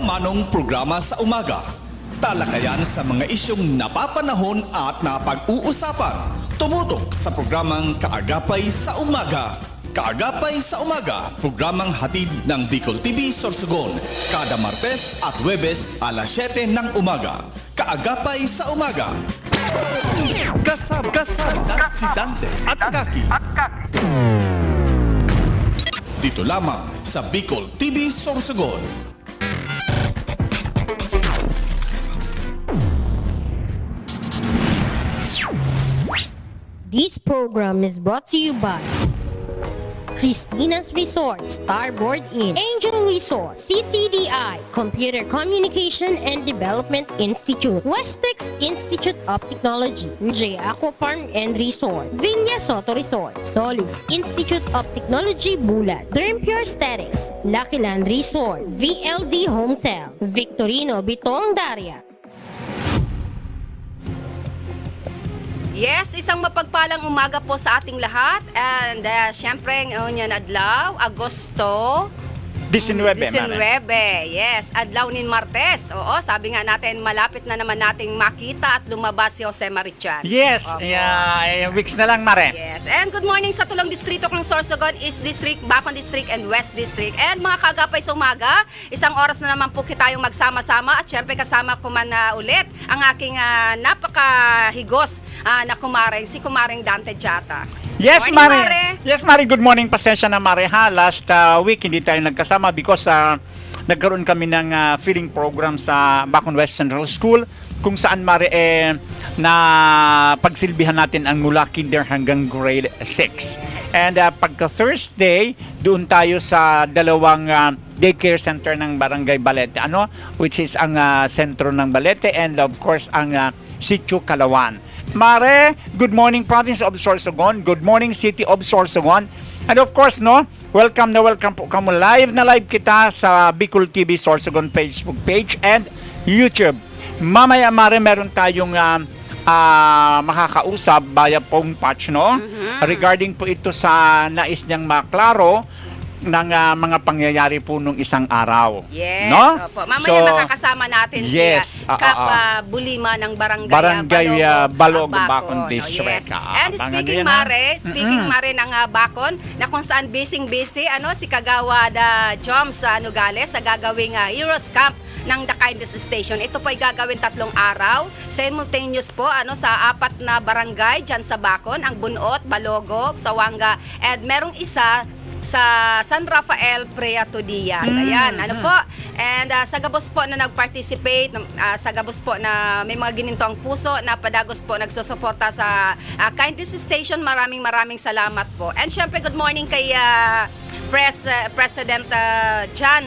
Lamanong programa sa umaga. Talakayan sa mga isyong napapanahon at napag-uusapan. Tumutok sa programang Kaagapay sa Umaga. Kaagapay sa Umaga, programang hatid ng Bicol TV Sorsogon. Kada Martes at Huwebes alas 7 ng umaga. Kaagapay sa Umaga. Kasama si Dante at Kaki. Dito lamang sa Bicol TV Sorsogon. This program is brought to you by Christina's Resort, Starboard Inn, Angel Resort, CCDI, Computer Communication and Development Institute, Westex Institute of Technology, J Aqua Farm and Resort, Vinya Soto Resort, Solis Institute of Technology Bulat, Derm Pure Aesthetics, Lucky Land Resort, VLD Hotel, Victorino Bitong Daria. Yes, isang mapagpalang umaga po sa ating lahat. And syempre, ngayon yan adlaw, Agosto 19, yes, adlaw nin Martes. Oo, sabi nga natin, malapit na naman nating makita at lumabas si Jose Marichan. Yes, weeks na lang, Mare. Yes, and good morning sa tulong distrito ng Sorsogon, East District, Bacon District, and West District. And mga kagapay sa umaga, isang oras na naman po tayong magsama-sama at syempre kasama ko man ulit ang aking napakahigos na kumaring, si Kumaring Dante Jata. Yes, Morning, Mare. Yes, Mare. Good morning. Pasensya na, Mare. Last week, hindi tayo nagkasama because nagkaroon kami ng feeding program sa Bacon West Central School kung saan, Mare, na pagsilbihan natin ang mula kinder hanggang grade 6. And pagka Thursday, doon tayo sa dalawang daycare center ng Barangay Balete, which is ang sentro ng Balete and of course ang Sitio Kalawan. Mare, good morning Province of Sorsogon, good morning City of Sorsogon, and of course, welcome po kamo live kita sa Bicol TV Sorsogon Facebook page and YouTube. Mamaya, Mare, meron tayong makakausap via phone patch, regarding po ito sa nais niyang maklaro ng mga pangyayari po nung isang araw. Yes, no? Opo. Mamaya makakasama natin yes, si Kap Bulima ng Barangay Balogo, Bacon No, District. yes. And speaking, Mare, ng Bacon, na kung saan busy, si Kagawad Joms Nogales sa gagawing Heroes Camp ng The Kindness Station. Ito po ay gagawin 3 araw. Simultaneous po sa 4 na barangay dyan sa Bacon, ang Bunot, Balogo, Sawanga, and merong isa sa San Rafael, Preato Diaz. Ayan, po. And sa gabos po na nag-participate, sa gabos po na may mga ginintong puso, na padagos po nagsusuporta sa Kindness Station. Maraming salamat po. And syempre, good morning kay President John,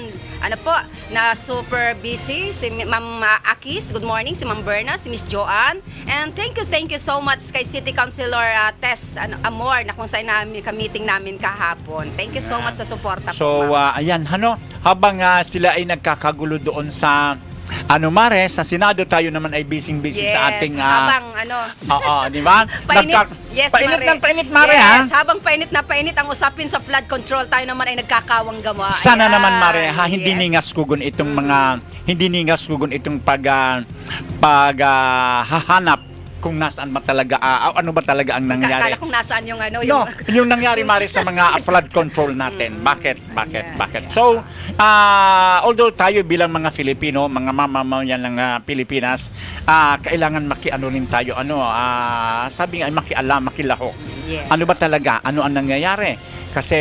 na super busy, si Ma'am Akis, good morning, si Ma'am Berna, si Miss Joanne, and thank you so much kay City Councilor Tess Amor, na kung saan ka-meeting namin kahapon. Thank you so much sa suporta po. So, ayan, habang sila ay nagkakagulo doon sa Mare, sa Senado tayo naman ay busy sa ating habang di ba? Painit, Mare, yes, habang painit ang usapin sa flood control, tayo naman ay nagkakawang gawa. Sana naman, Mare, hindi ningas kugon itong paghahanap kung nasaan ba talaga ano ba talaga ang nangyari. Kala kung nasaan yung yung nangyari, Mare, sa mga flood control natin. Bakit? So, although tayo bilang mga Filipino, mga mamamayan ng Pilipinas, kailangan rin tayo sabi nga makialam, makilahok. Yes. Ano ba talaga? Ano ang nangyayari? Kasi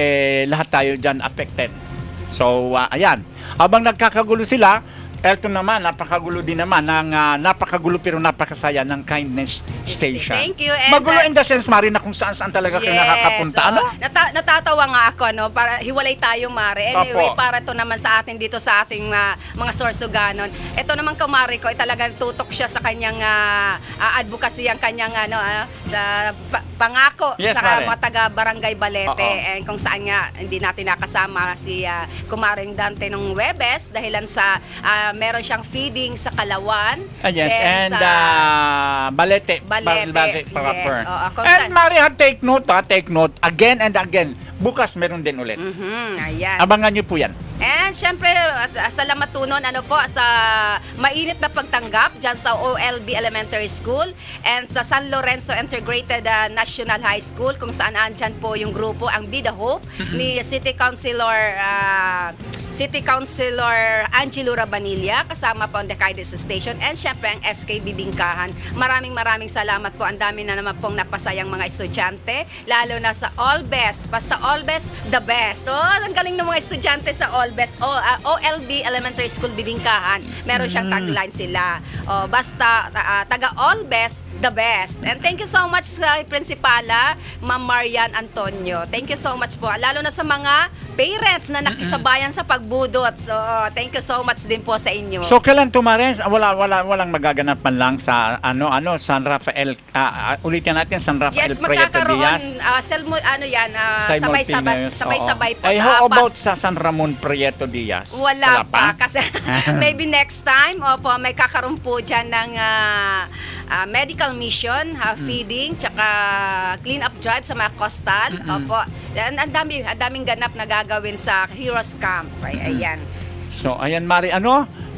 lahat tayo diyan affected. So, ayan. Habang nagkakagulo sila, eto naman, napakagulo din naman ng napakagulo pero napakasaya ng Kindness Station. Thank you. And, Magulo in the sense, Mari, na kung saan talaga kayo nakakapunta. Natatawa nga ako, para hiwalay tayo, Mari. Anyway, para to naman sa atin dito sa ating mga Sorsoganon. Ito naman, Mari ko, talagang tutok siya sa kanyang advocacy, ang kanyang sa pangako sa mga taga Barangay Balete. And kung saan nga hindi natin nakasama si Kumaring Dante ng Huwebes dahilan sa meron siyang feeding sa Kalawan. Yes, and Balete. Balete proper. Yes. And Maria, take note again and again. Bukas meron din ulit. Ayan. Abangan niyo po yan. And syempre, salamat tunon sa mainit na pagtanggap dyan sa OLB Elementary School and sa San Lorenzo Integrated National High School kung saan andyan po yung grupo, ang Be the Hope ni City Councilor Angelo Rabanilla kasama po ang Dacaires Station and syempre ang SK Bibingkahan. Maraming salamat po. Ang dami na naman pong napasayang mga estudyante, lalo na sa All Best. Basta All Best, the best. Ang galing ng mga estudyante sa All Best. OLB Elementary School Bibingkahan. Meron siyang tagline sila. Basta taga All Best, the best. And thank you so much sa Prinsipala, Ma'am Marian Antonio. Thank you so much po. Lalo na sa mga parents na nakisabayan sa pagbudot. So, thank you so much din po sa inyo. So kailan tumarin? Walang magaganap man lang sa San Rafael. Ulitin natin San Rafael Yes, Prieto Diaz. Sabay-sabay po Ay, sa how apat. about sa San Ramon Prieto Diaz? Wala pa. Kasi maybe next time, may kakaroon po dyan ng medical mission, feeding, tsaka clean up drive sa mga coastal. Opo. Ang daming ganap na gagawin sa Heroes Camp. Ayan. So, ayan, Mari,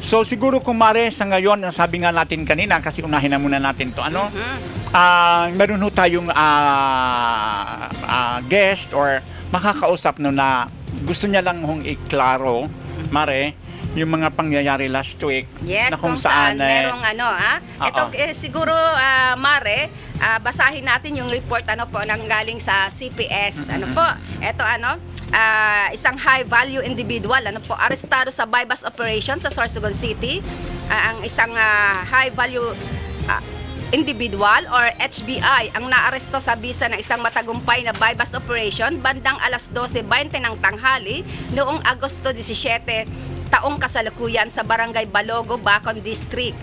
So, siguro kung Mari, sa ngayon, sabi nga natin kanina, kasi unahin na muna natin to, meron ho tayong guest or makakausap na gusto niya lang hong iklaro, Mari, yung mga pangyayari last week. Yes, na kung saan merong Oo. Ito siguro, Mare, basahin natin yung report galing sa CPS. Ito isang high-value individual, arestado sa bypass operation sa Sorsogon City. Ang isang high-value individual or HBI ang naaresto sa bisa ng isang matagumpay na bypass operation bandang alas 12:20 ng tanghali noong Agosto 17 taong kasalukuyan sa Barangay Balogo, Bacon District.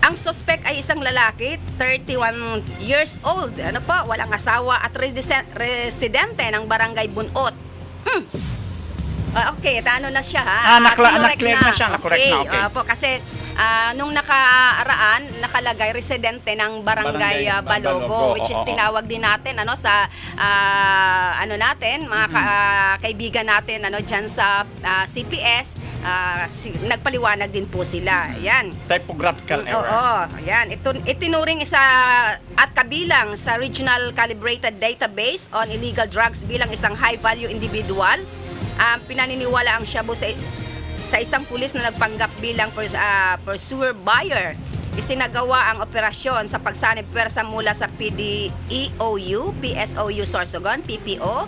Ang suspect ay isang lalaki, 31 years old, walang asawa at residente ng Barangay Bunot. Okay, na siya na-clear na siya, na-correct na, okay. Opo, kasi nung nakalagay residente ng Barangay Balogo, which is tinawag din natin sa mga kaibigan natin diyan sa CPS, nagpaliwanag din po sila. Ayan. Typographical error. Oo, ayan. Itinuring isa at kabilang sa Regional Calibrated Database on Illegal Drugs bilang isang high-value individual. Pinaniniwala ang shabu sa isang pulis na nagpanggap bilang pursuer buyer. Isinagawa ang operasyon sa pagsanib pwersa mula sa PDEOU, PSOU Sorsogon, PPO,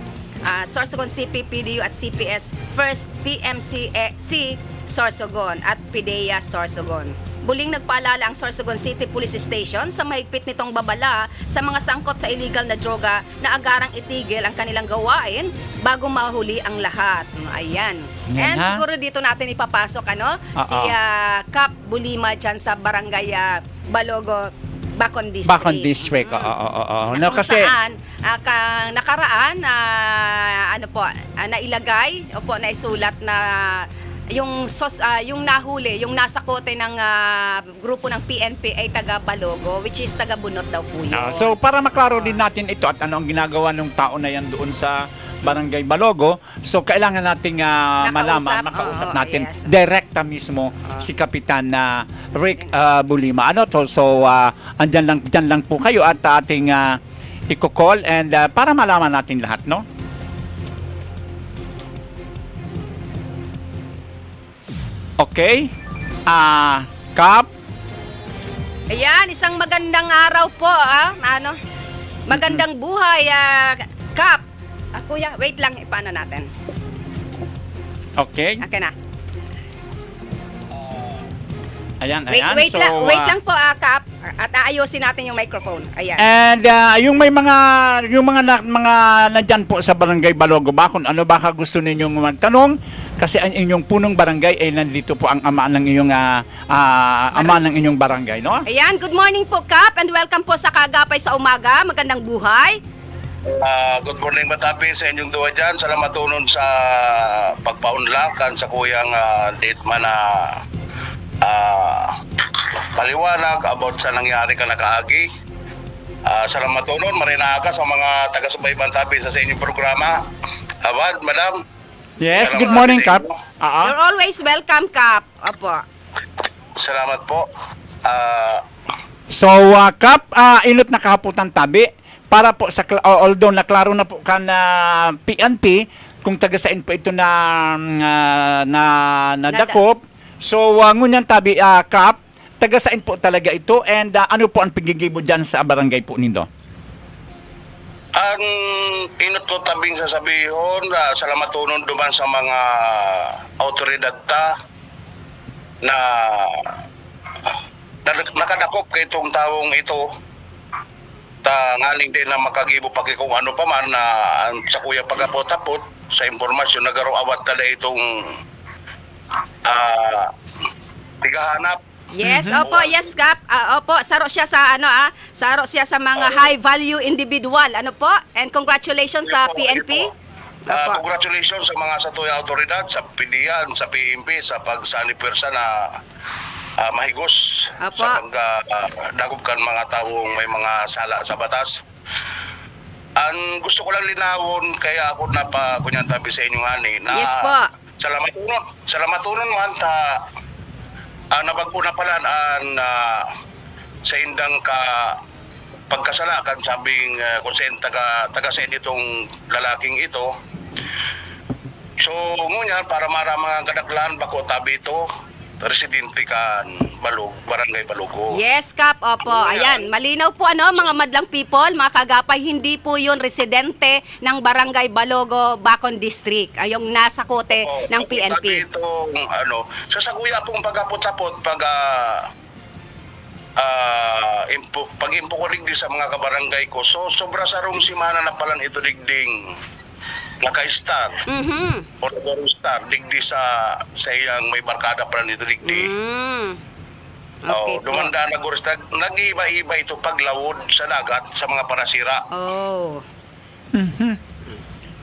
Sorsogon CPPDU at CPS First PMCC Sorsogon at PIDEA Sorsogon. Muling nagpaalala ang Sorsogon City Police Station sa mahigpit nitong babala sa mga sangkot sa illegal na droga na agarang itigil ang kanilang gawain bago mahuli ang lahat. Ayan. And siguro dito natin ipapasok si Cap Bulima dyan sa Barangay Balogo, Bacon District. Bacon District, oo. Kung Kasi saan, nakaraan, nailagay, naisulat na yung nahuli, yung nasa kote ng grupo ng PNP ay taga Balogo, which is taga Bunot daw po yun. so, para maklaro din natin ito at ano ang ginagawa ng tao na yan doon sa Barangay Balogo, so kailangan nating makausap natin yes. direkta mismo si Kapitan Rick Bulima. So, dyan lang po kayo at ating i-call and para malaman natin lahat, no? Okay. Kap. Ayan, isang magandang araw po, magandang buhay, Kap. Kuya, wait lang, paano natin? Okay. Okay na. Ayan. Wait So, lang po, Kap. At aayusin natin yung microphone. Ayan. And yung mga nandiyan po sa Barangay Balogo, ano baka gusto ninyong magtanong kasi ang inyong punong barangay ay nandito po ang ama ng inyong barangay, no? Ayan, good morning po, Kap, and welcome po sa Kaagapay sa Umaga. Magandang buhay. Good morning, Matapi, sa inyong duwa dyan. Salamat tunon sa pagpaunlakan sa kuyang Ditman na paliwanag about sa nangyari ka nakaagi. Salamat tunon, marinaaga sa mga taga-subaybang Matapi sa inyong programa. Abad, madam. Yes, Salamat good morning, sa Kap. inyo. You're always welcome, Kap. Opo. Salamat po. So, Kap, inot na kahaputan tabi para po sa although naklaro na po ka na PNP kung tagasain po ito na dakop. So, ngunyan tabi, Kap, tagasain po talaga ito and ano po ang paggigibo dyan sa barangay po nito? Ang inot ko tabing sasabihon, salamatunon duman sa mga autoridad ta na nakadakop kay itong taong ito ngaling din na makagibo pa kung ano pa man na sa kuya pagkapot-tapot sa informasyon nagarawat tala itong tigahanap. Yes, opo, yes, Kap. Opo, saro siya sa saro siya sa mga high value individual. Ano po? And congratulations sa PNP. Opo. Congratulations sa mga satuya autoridad, sa PDIAN, sa PMP, sa pagsanipersa na mahigos Apo. sa pagdagop kan mga taong may mga sala sa batas. Ang gusto ko lang linawon kaya ako napakunyan tabi sa inyo ani na Yes po. salamatunon man ta nabag-una pala sa indang ka pagkasala kan sabing konsen taga sa itong lalaking ito. So ngunyan para mga kadaklan bako tabi ito residente kan Barangay Balugo. Yes, Kap. Opo. Ayan, malinaw po mga madlang people, mga kagapay, hindi po yun residente ng Barangay Balogo, Bacon District. Ay, yung nasa kote ng PNP. Itong sa sakuya pong pagkapot-tapot pag-impo ko digdi sa mga kabarangay ko. So sobra sarong simana na palan ito digding naka-star. O star digdi sa iyang may barkada palan ito digdi. Okay po. Dumanda na guristag, nag-iba-iba ito paglawod sa dagat sa mga parasira. Oh.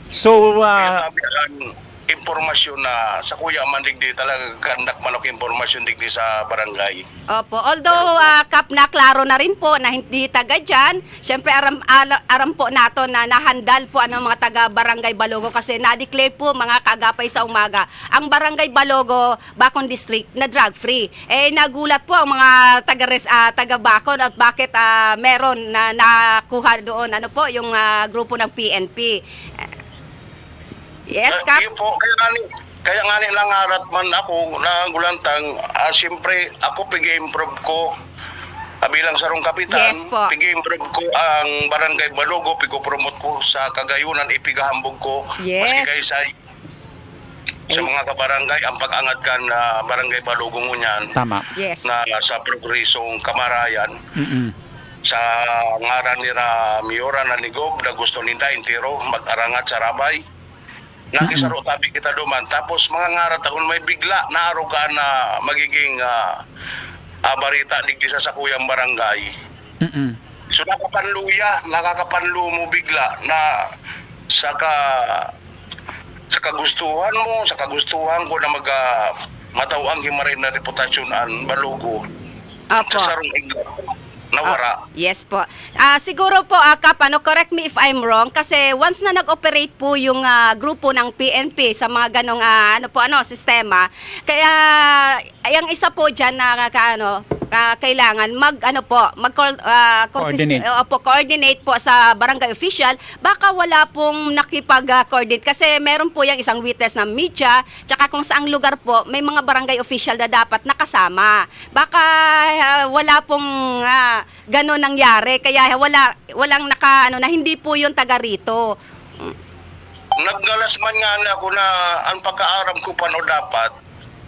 So, Kaya sabi ang impormasyon na sa kuya man digdi talaga kandak manok impormasyon digdi sa barangay. Opo. Although, Kap, na klaro na rin po na hindi taga dyan. Siyempre, aram po nato na nahandal po mga taga Barangay Balogo kasi na-declare po mga kagapay sa umaga. Ang Barangay Balogo, Bacon District, na drug-free. Nagulat po ang mga taga Bacon at bakit meron na nakuha doon yung grupo ng PNP. Yes, Kap? Yun po, kaya nga lang harat man ako na gulantang, siyempre ako pig-improve ko bilang sarong kapitan, Yes po. pig-improve ko ang Barangay Balogo, pig-promote ko sa Kagayunan, ipigahambog ko, Yes. maski kayo sa mga kabarangay, ang pag-angat kan na Barangay Balogo ngunyan, tama. Yes. na sa progresong kamarayan, Mm-mm. sa ngaran ni Miora na ni Gob na gusto ninda intiro mag-arangat sa Rabay. Nakisaro tabi kita duman. Tapos mga ngarat akong may bigla na araw ka na magiging barita digdi sa sakuyang barangay. Mm-mm. So nakakapanlu mo bigla na sa kagustuhan mo, sa kagustuhan ko na matawang himarin na reputasyon ang Balugo. Opo. Sa sarong igla. Nawara. Yes po. Siguro po, Kap, correct me if I'm wrong, kasi once na nag-operate po yung grupo ng PNP sa mga ganong sistema, kaya yung isa po dyan na kailangan coordinate po sa barangay official, baka wala pong nakipag-coordinate kasi meron po yung isang witness ng media, tsaka kung saang lugar po, may mga barangay official na dapat nakasama. Baka wala pong gano'n nangyari, kaya walang na hindi po yung taga rito. Naggalas man nga na ako na ang pagkaaram ko pa no dapat.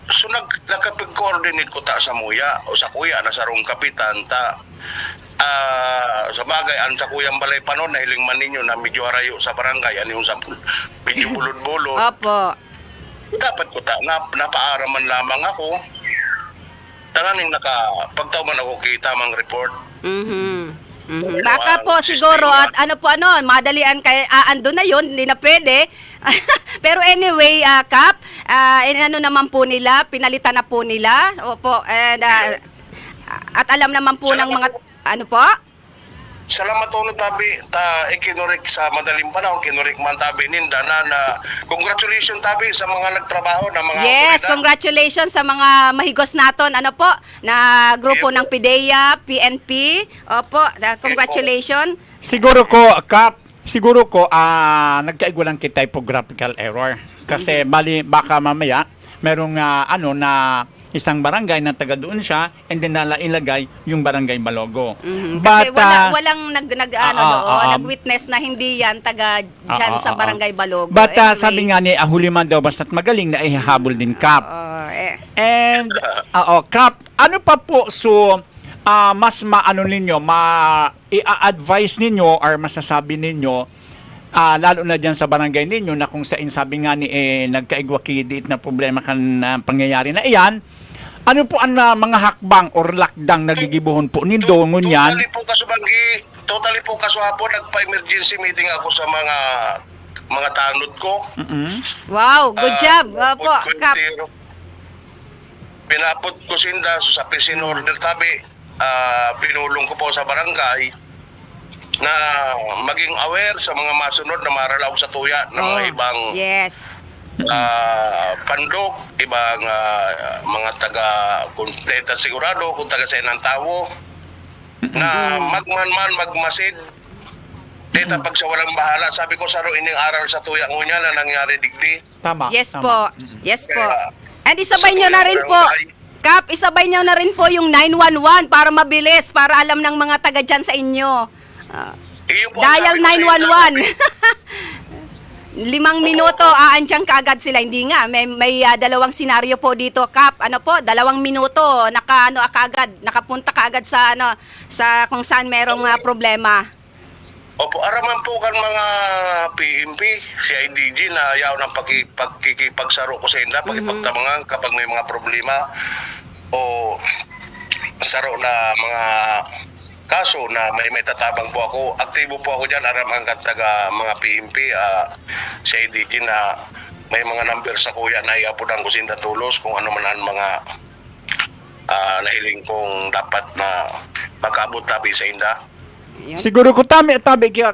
So nakapag-coordinate ko ta sa muya o sa kuya na sarong kapitan ta sa bagay ang sa kuyang balay pa noon nahiling man ninyo na medyo arayo sa barangay ano yung sa medyo bulod-bulod. Opo. Dapat ko ta napaaraman lamang ako. Tanganing pagtauman ako kita mang report. Baka po siguro at madalian kay ando na yon, hindi na pwede. Pero anyway, Kap, naman po nila, pinalitan na po nila. Opo, and, at alam naman po ng mga po? salamat uno tabi ta ikinurik sa madaling panahon kinurik man tabi ninda na congratulations tabi sa mga nagtrabaho na mga Yes, otoridad. congratulations sa mga mahigos naton. Ano po, na grupo Yes, ng PIDEA, PNP. Opo, congratulations. Siguro ko, nagkaigulang kita typographical error. Kasi baka mamaya, merong na isang barangay na taga doon siya and then ilagay yung barangay Balogo. Kasi But, walang nag-witness na hindi yan taga dyan sa Barangay Balogo. But Anyway, sabi nga ni Huliman daw basta't magaling na ihahabol din Kap. And, Kap, ano pa po mas maano ninyo, i-advise ninyo or masasabi ninyo, lalo na dyan sa barangay ninyo na kung saan sabi nga ni nagkaigwakidit na problema kan pangyayari na iyan, ano po ang mga hakbang or lakdang nagigibuhon po nindo ngunyan? Totally po kasuhapon nagpa-emergency meeting ako sa mga tanod ko. Wow, good job. Opo, Kap. Pinapot ko sinda sa peace in order tabi. Pinulong ko po sa barangay na maging aware sa mga masunod na maralaw sa tuya ng mga ibang Yes. pandok, ibang mga taga kunteta sigurado kung taga sa inang tawo na magmasid dita pag sa walang bahala. Sabi ko sa ining aral sa tuya ngunya na nangyari digdi. Tama. Yes tama. po. Yes po. Kaya, And isabay sa nyo na tuya rin po. barangay, Kap, isabay nyo na rin po yung 911 para mabilis, para alam ng mga taga dyan sa inyo. iyo po ang Dial sabi ko sa inyo, 911. 5 minuto, aandiyan kaagad sila. Hindi nga, may dalawang senaryo po dito, Kap. 2 minuto, nakapunta kaagad sa kung saan merong problema. Opo, araman po kan mga PMP, CIDG na yaw ng pagkikipagsaro ko sa inda, pagipagtamangan kapag may mga problema o saro na mga kaso na may tatabang po ako. Aktibo po ako dyan, araman kan taga mga PMP, CIDG na may mga number sa kuya na iapunan ko sinda tulos kung ano man ang mga nahiling kong dapat na magkaabot tabi sa inda. Yun. Siguro ko tabi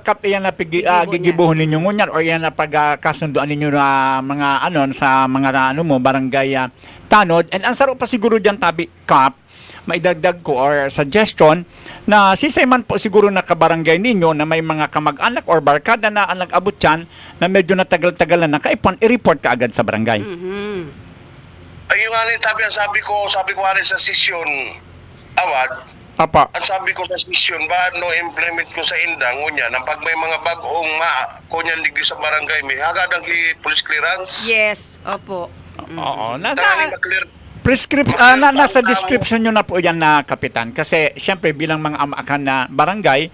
Kap yan na Gigibuhon gigibuhon ninyo ngunyan or yan na pagkasunduan ninyo na mga sa mga barangay tanod. And ang saro pa siguro diyan tabi Kap, maidagdag ko or suggestion na sisayman po siguro na kabarangay ninyo na may mga kamag-anak or barkada na ang nag-abot yan na medyo natagal-tagal na nakaipon, i-report ka agad sa barangay. Ayun nga rin sabi ko nga sa session awad. Papa. Ang sabi ko sa session ba no implement ko sa indang ngunya nang pag may mga bagong kunyan digdi sa barangay may hagadang police clearance. Yes, opo. Oo. Tangani ma-clear. Nasa description nyo na po yan na kapitan kasi syempre bilang mga amaakan na barangay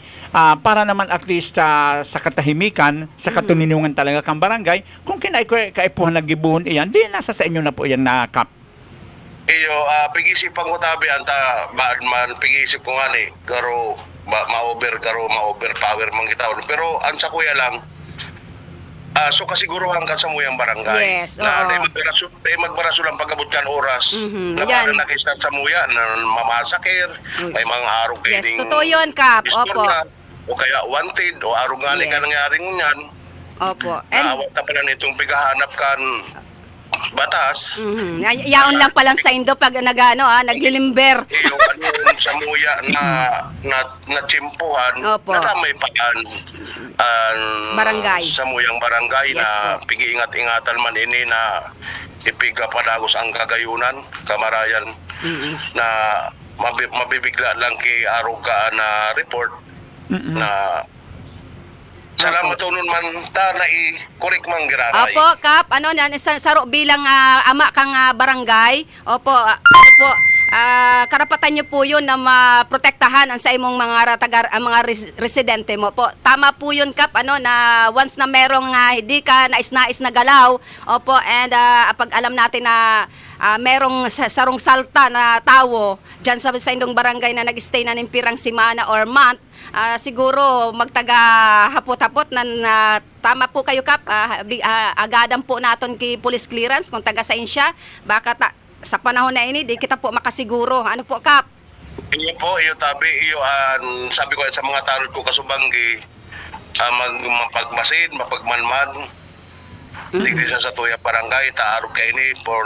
para naman at least sa katahimikan sa katuninungan talaga kang barangay kung kaipuhan nagibuhon iyan di nasa sa inyo na po yan na Kap. Iyo pag-isipan ko tabi anta man pag-isip ko nga ni karo ma-overpower man kita pero ang sa kuya lang so kasiguruhan ka sa muyang barangay Yes, na oo. magbaraso lang pagabot kan oras na yan. para nakisat sa muya na mamasakir may mga araw kayo Yes, totoo yun, Kap. Opo. o kaya wanted o araw nga Yes. ka nangyaring ngunyan Opo. naawat na pala nitong pigahanap kan batas Yaon lang palang sa Indo pag naglilimber. yung sa muya na tsimpuhan Opo. na may paan Barangay. sa muyang barangay Yes na po. pigi-ingat-ingatan man ini na ipiga padagos ang kagayunan kamarayan na mabibigla lang kay aruga na report na salamat unon man ta na i-correct man giranay. Opo, Kap, saro bilang ama kang barangay. Opo, karapatan niyo po 'yun na maprotektahan ang sa imong mga residente mo po. Tama po 'yun, Kap, na once na merong hindi ka nais-nais na galaw, opo, and pag alam natin na merong sarong salta na tawo diyan sa indong barangay na nag-stay na ng pirang simana or month, siguro magtaga hapot-hapot na tama po kayo, Kap. Agadan po naton kay police clearance kung taga sa insya. Baka sa panahon na ini di kita po makasiguro. Ano po, Kap? Iyo po, iyo tabi, iyo sabi ko sa mga tarot ko kasubanggi, mapagmasid, mapagmanman, digdi sa tuya barangay, taarog kayo ni for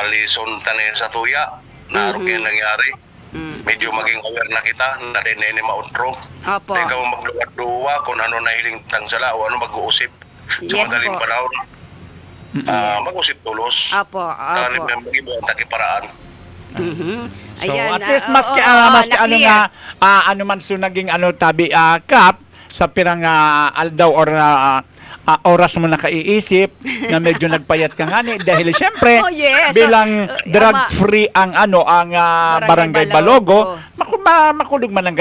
lison tanin sa tuya, naarog kayo nangyari. Medyo maging aware na kita, na din ni mautro. Opo. Ikaw magluwad-luwa kung ano nahiling tangsala o ano mag-uusip sa Yes madaling po. panahon. Mag-usip tulos. Opo, Kali opo. may mag-ibang takiparaan. So at least maski maski ano nga ano man so naging ano tabi kap sa pirang aldaw or oras mo nakaiisip na medyo nagpayat ka nga ni dahil siyempre Oh, yes. bilang drug free ang ano ang Barangay Balogo makulog man ang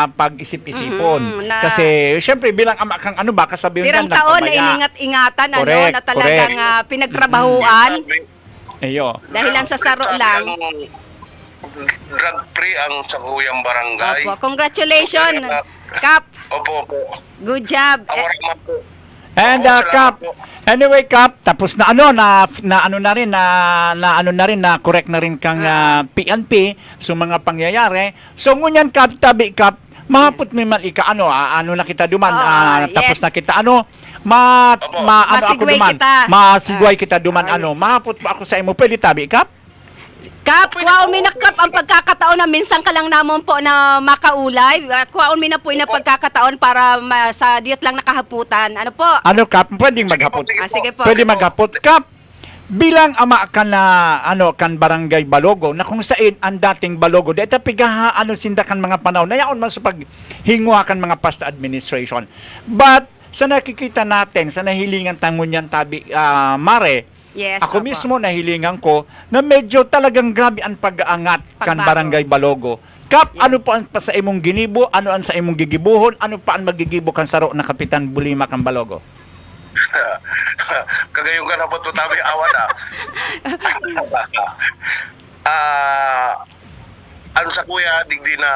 pag-isip-isipon kasi siyempre bilang ama kang ano ba kasabihan Pirang ka taon na nagpamaya. iningat-ingatan Correct, na talagang correct. pinagtrabahuan Ayo. dahilan sa saro lang. Drug free ang sakuyang barangay. Opo, congratulations, Kap. Opo, opo. Good job. Awaraman po. And Oo, salamat Kap, po. anyway Kap, tapos na ano na ano na rin na correct na rin kang PNP sa mga pangyayari. So ngunyan Kap, tabi Kap, mahapot mi man ika ano na kita duman tapos yes. na kita ano Opo. ano ako Masigway duman kita. masigway kita duman ano mahapot pa ako sa imo pwede tabi Kap. Kap, kwaon mi na Kap ang pagkakataon na minsan ka lang namon po na makaulay. Kwaon mi na po na pagkakataon para sa diyot lang nakahaputan. Ano po? Ano Kap, pwedeng maghapot. Sige po. Pwede maghapot Kap. Bilang ama kan na kan Barangay Balogo na kung saan ang dating Balogo dito pigaha sindakan mga panahon na yaon man sa paghingwa kan mga past administration. But sa nakikita natin sa nahilingan tangunyan tabi Mare, Yes, ako opo. mismo nahilingan ko na medyo talagang grabe ang pag-aangat kan Pagbago. Barangay Balogo. Kap, ano pa ang pa sa imong ginibo? Ano ang sa imong gigibuhon? Ano pa ang magigibo kan saro na Kapitan Bulima kan Balogo? Kagayong ka na po tabi awan ang sa kuya digdi na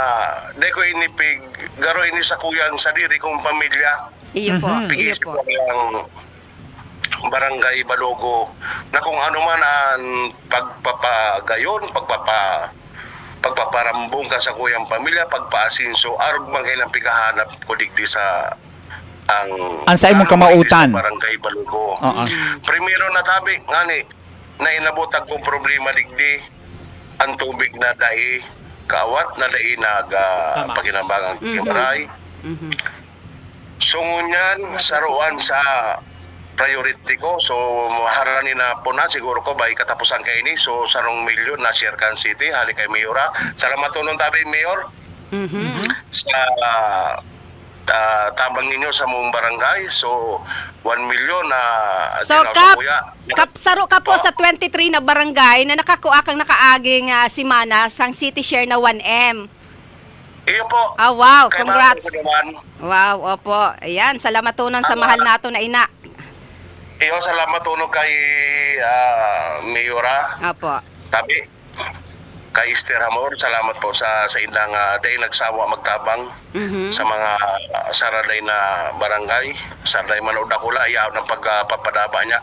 de ko inipig garo ini sa kuya ang sadiri kong pamilya. Iyo po, iyo Pigis po. ko ang Barangay Balogo na kung ano man ang pagpapagayon, pagpaparambong ka sa kuyang pamilya, pagpaasinso, arog man kailang pigahanap ko digdi sa ang Ang sa imong kamautan. sa Barangay Balogo. Oo. Primero na tabi, ngani, na inabotag kong problema digdi, ang tubig na dai, kaawat na dai Tama. pakinambangang kimaray. So ngunyan, saruan sa priority ko. So harani na po na siguro ko by katapusan kay ini. So sarong milyon na Siercan City, hali kay Mayora. Salamat tulong tabi Mayor sa tabang ninyo sa mong barangay. So 1 milyon na So, tinaw sa Kap, kuya. saro ka po sa 23 na barangay na nakakuha kang nakaaging simana sang city share na 1M. Iyo po. Wow, Kay congrats. Ma'am ko naman. Wow, opo. Ayan, salamat tunan sa mahal nato na ina. Iyo, salamat tulong kay Mayora. Opo. Tabi. Kay Esther Hamor, salamat po sa ilang dahil nagsawa magtabang sa mga saraday na barangay. Saraday manood ako la, ayaw ng pagpapadaba niya.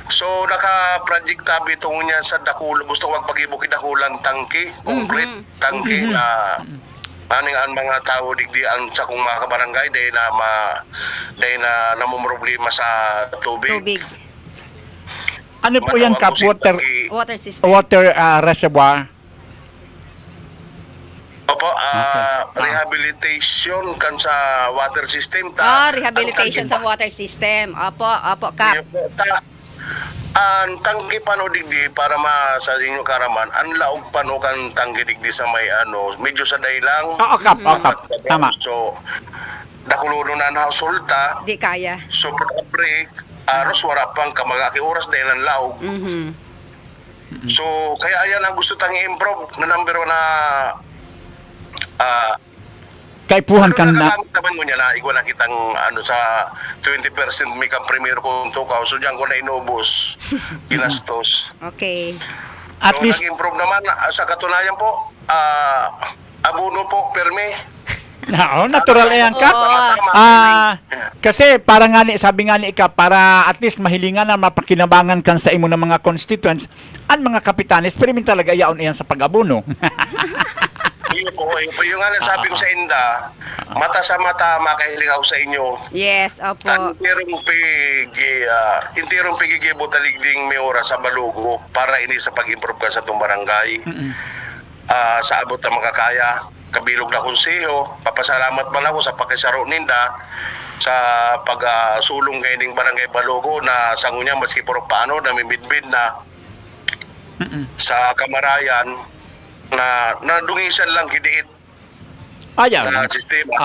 So, naka-project tabi itong niya sa Dakulo. Gusto ko magpag-ibukid dakulang tangki, concrete tangki na aning ang mga tao digdi ang sa kung mga kabarangay dahil na namumroblema sa tubig. Tubig. Ano po yan Kap? Water system. Water reservoir? Opo, Okay. rehabilitation kan sa water system ta. Rehabilitation sa water system. Opo, Kap. Ang tangki pano digdi para sa inyo karaman, ang laog pano kan tangki digdi sa may medyo sa daylang. Oo Kap, tama. So dakuluno na ang household ta. Di kaya. So pag-break, aros wala pang kamagaki oras dahil ang laog. So kaya ayan ang gusto tang i-improve na number 1 na Kaipuhan kan na. Taman mo niya na igwa na kitang sa 20% may ka premier kung tukaw. So diyan ko na inubos. Ginastos. Okay. At So least nag-improve naman sa katunayan po. Abono po perme. Oo, natural yan Kap. Kasi para nga ni sabi nga ni Ika para at least mahilingan na mapakinabangan kan sa imo ng mga constituents ang mga kapitanes pero min talaga yaon iyan sa pag-abono. Yun po. Yung nga sabi ko sa Inda, mata sa mata, makahiling ako sa inyo. Yes, opo. Intirong pigigibo taligding may oras sa Balugo para ini sa pag-improve ka sa itong barangay. Sa abot na makakaya, kabilog na konseho, papasalamat man ako sa pakisaro ninda sa pag-sulong kay ning barangay Balugo na sangunya maski puro paano na mimidbid na sa kamarayan na nadungisan lang gidiit Ayaw. na sistema.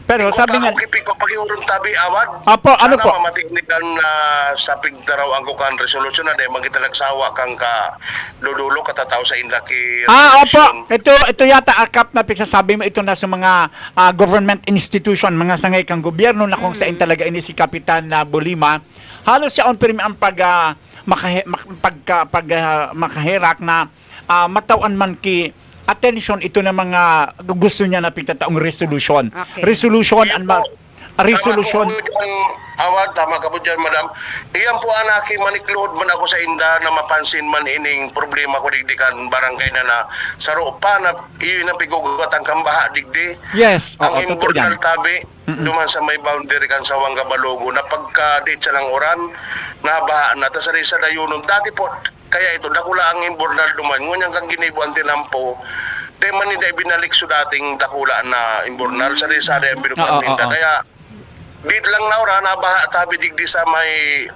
Pero sabi nga, Kung kipik ko pag-iurong tabi awad, Apo, ano po? sana mamatiknikan na sa pigdaraw ang kukan resolusyon na dahil magkita nagsawa kang ka ludulo katataw sa inlaki opo. Ito yata akap na pagsasabi mo ito na sa mga government institution, mga sangay kang gobyerno na kung saan talaga ini si Kapitan na Bolima. Halos siya on pirmi ang makahirak na matawan man ki attention ito na mga gusto niya na pigtataong resolution. Okay. Resolution resolution. Tama ka po dyan, madam. Iyan po anaki manikluhod man ako sa inda na mapansin man ining problema ko digdikan barangay na saro pa na iyon ang pigugat ang kambaha digdi. Yes, Ang totoo yan. imburnal tabi, duman sa may boundary kan sa Wanga Balugo, na pagka-date sa lang oran, nabaha na, tas sa dayunon. Dati po, kaya ito, dakula ang imburnal duman, ngunyang kang ginibuan tinampo, di man hindi binalik so dating dakula na imburnal, sa yung binukuan ninda. Kaya, dito lang na oran, nabaha tabi digdi sa may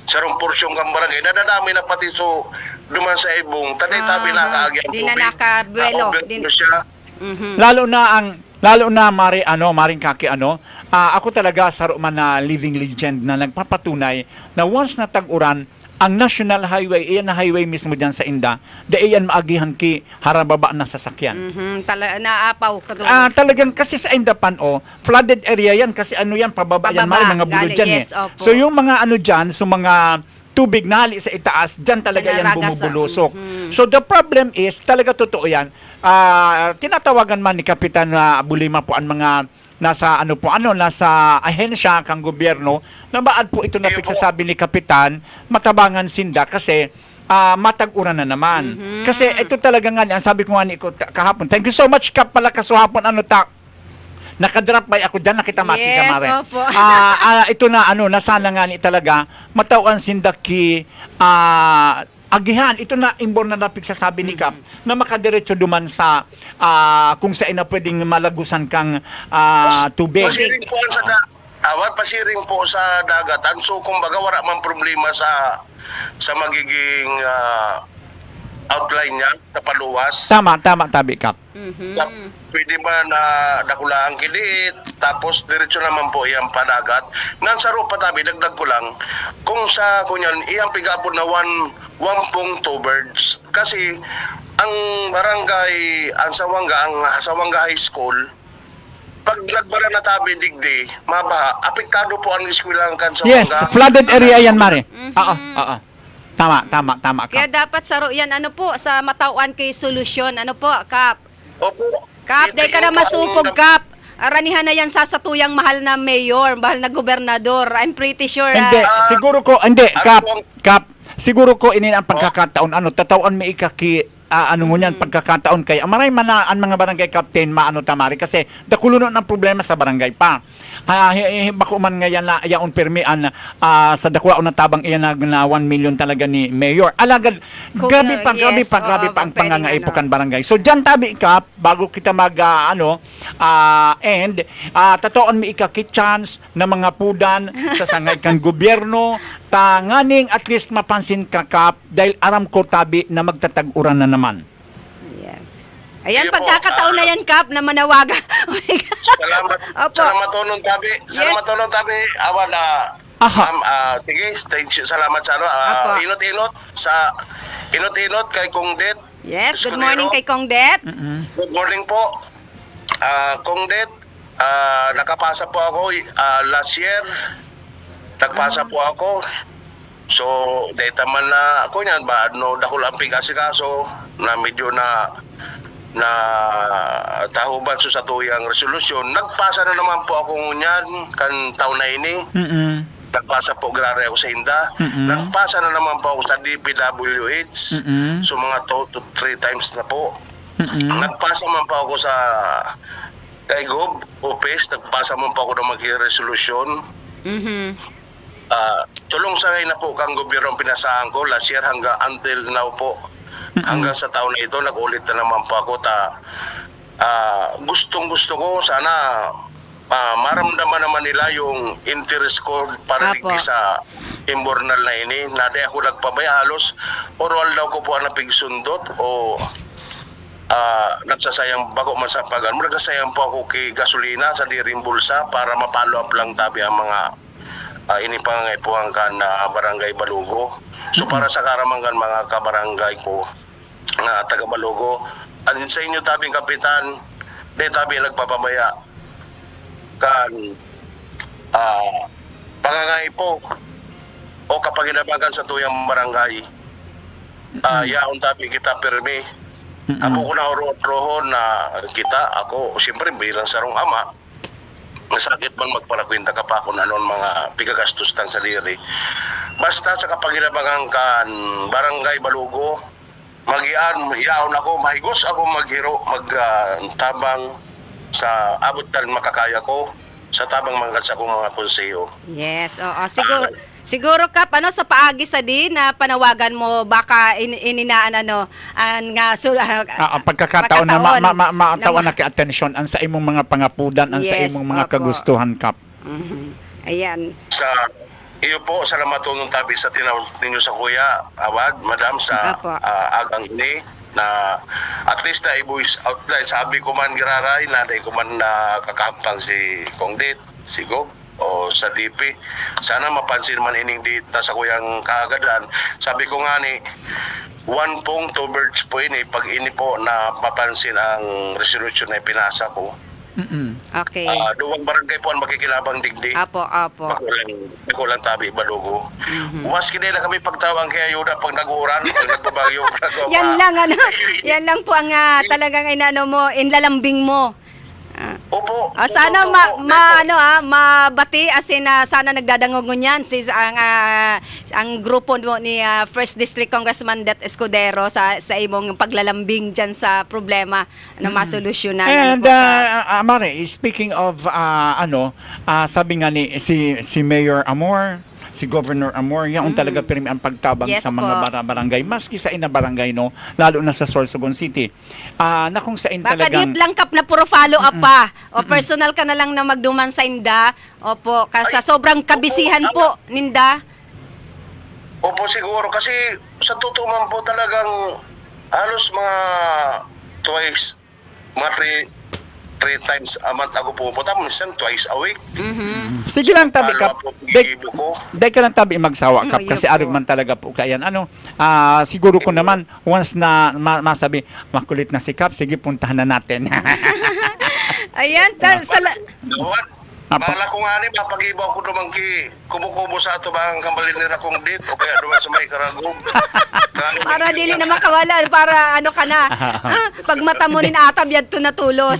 sarong porsyong kang barangay, nadadami na pati so duman sa ibong, tabi na kaagi ang Di na nakabuelo. siya. Lalo na maring kaki ako talaga saro man na living legend na nagpapatunay na once na tag-uran ang National Highway, iyan na highway mismo dyan sa Inda, iyan maagihan ki harababa na sasakyan. Naapaw. Talagang kasi sa Indapan flooded area yan kasi yan pababa yan mga bulod dyan yes, opo. So yung mga dyan, so mga tubig na hali sa itaas, dyan talaga yan Naragasan. bumubulusok. So the problem is, talaga totoo yan, tinatawagan man ni Kapitan Bolima po ang mga nasa nasa ahensya kang gobyerno na baad po ito na pagsasabi ni Kapitan matabangan sinda kasi matag-uran na naman. Kasi ito talaga nga ang sabi ko nga ni kahapon. Thank you so much Kap pala kasuhapon nakadrop by ako dyan, nakita match ka mare. Opo. Ito na nasana nga ni talaga matawan sinda ki agihan, ito na imbor na napigsasabi ni Kap na makadiretso duman sa kung saan na pwedeng malagusan kang tubig. Pasiring po sa pasiring po sa dagatan. So kumbaga wala man problema sa magiging outline niya na paluwas. Tama tabi Kap. Pwede ba na dakula ang kiliit, tapos diretso naman po iyang padagat. Nang saro pa tabi, dagdag ko lang, kung sa kunyan, iyang pigapon na one pong 2 birds. Kasi ang barangay, ang Sawanga High School, pag nagbara na tabi digdi, mabaha, apektado po ang eskwelahan kan Sawanga. Yes, flooded area yan mare. Oo. Tama Kaya Kap. dapat saro yan, sa matawan kay solusyon, Kap. Opo. Kap, day ka na masupog, Kap. Aranihan na yan sa satuyang mahal na mayor, mahal na gobernador. I'm pretty sure. Hindi, siguro ko, Kap, siguro ko ini ang pagkakataon, tatawan may ikaki, ngunyan pagkakataon kay maray man na ang mga barangay captain tamari kasi dakulo ng problema sa barangay pa. Bako man ngayon na yaon permian sa dakwa na tabang iyan na 1 million talaga ni mayor. Alagad grabe pa ang pangangaipukan barangay. So diyan tabi Kap bago kita mag tatoon mi ikaki chance na mga pudan sa sangay kang gobyerno tanganing at least mapansin ka Kap dahil aram ko tabi na magtatag-uran na naman. Ayan, Sige po, pagkakataon na yan, Kap, na manawaga. Salamat. Opo. Salamat tulong tabi. Salamat Yes. tulong tabi. Awan ma'am, sige, thank you. Salamat sa Opo. Inot kay Kong Det. Yes, good Escudero. morning kay Kong Det. Good morning po. Kong Det, nakapasa po ako last year. Nagpasa po ako. So, data man na ako niyan ba dakul ang pig-asikaso na medyo na tahuban sa tuyang resolusyon. Nagpasa na naman po ako niyan kan taon na ini. Nagpasa po grare ako sa Inda. Nagpasa na naman po ako sa DPWH. So mga 2 to 3 times na po. Nagpasa man pa ako sa kay Gob Office, nagpasa man pa ako ng mag-resolution. Tulong sa ngayon na po kang gobyerno ang pinasahan ko last year hanggang until now po. Hanggang sa taon na ito, nag-ulit na naman po ako. Gustong-gusto ko sana maramdaman naman nila yung interest ko para Apo. sa imbornal na ini. Nade ako nagpabaya halos oral daw ko po ang napigsundot o nagsasayang bago man sa pagan mo, nagsasayang po ako kay gasolina sa diring bulsa para mapalo up lang tabi ang mga inipangaipuan ka na barangay Balugo. So para sa karamanggan mga kabarangay ko na taga Balugo, anin sa inyo tabing kapitan, de tabi nagpapabaya kan pangangay po o kapag inabagan sa tuyang barangay, yaon tabi kita permi. Ako ko na rohon na ako, siyempre bilang sarong ama, nasakit man magpalakwenta ka pa kung anon mga pigagastos tang saliri. Basta sa kapaginabangan kan barangay Balugo, yaon ako, mahigos ako maghiro, magtabang sa abot na makakaya ko sa tabang mga sa akong mga konseyo. Yes, oo. Siguro Kap, sa paagi sa na panawagan mo baka ininaan ang pagkakataon na matawan na kay atensyon ang sa imong mga pangapudan, ang sa Yes, imong mga opo. kagustuhan, Kap. Ayan. Sa iyo po, salamat tunong tabi sa tinawag ninyo sa kuya, awad, madam, sa Apo. agang ini na at least na i-voice out na sabi ko man giraray na ko man na kakampang si Kongdit, si Gob o sa DP. Sana mapansin man ining dit na sa kuyang kaagadan. Sabi ko nga ni one pong two birds po ini pag ini po na mapansin ang resolution na ipinasa ko. Okay. Duwang barangay po ang makikilabang digdi. Apo. Makulang tabi Balugo. Uwas kinila kami pagtawang kay ayuda pag nag-uuran, pag nagbabagyo. Yan lang po ang talagang inlalambing mo. Opo. Sana opo. mabati sana nagdadangogon yan ang grupo ni First District Congressman Det Escudero sa imong paglalambing diyan sa problema na masolusyonan. And Mare, speaking of sabi nga ni si Mayor Amor, si Governor Amor, yan talaga pirmi ang pagtabang Yes sa mga po. barangay, maski sa ina barangay, no, lalo na sa Sorsogon City. Na kung sa in Baka talagang diet lang Kap na puro follow up pa. O personal ka na lang na magduman sa inda. Opo, kasi sobrang kabisihan po ninda. Opo, siguro. Kasi sa totoo man po talagang halos mga twice, mga three times a month ako pupunta. Minsan twice a week. sige lang tabi, Kap. Lalo po pigibo ko. Dahil ka lang tabi magsawa, Kap, Ayun kasi po. arog man talaga po kayan. Siguro ko naman, once na masabi, makulit na si Kap, sige, puntahan na natin. Ayan, Gawad. Apo. Bala ko nga ni, mapagibaw ko naman kumukubo sa ato bang kambalin nila kong dit o kaya naman sa may karagong. para dili na makawala, para ka na. Pag mata mo nin atab yan to natulos.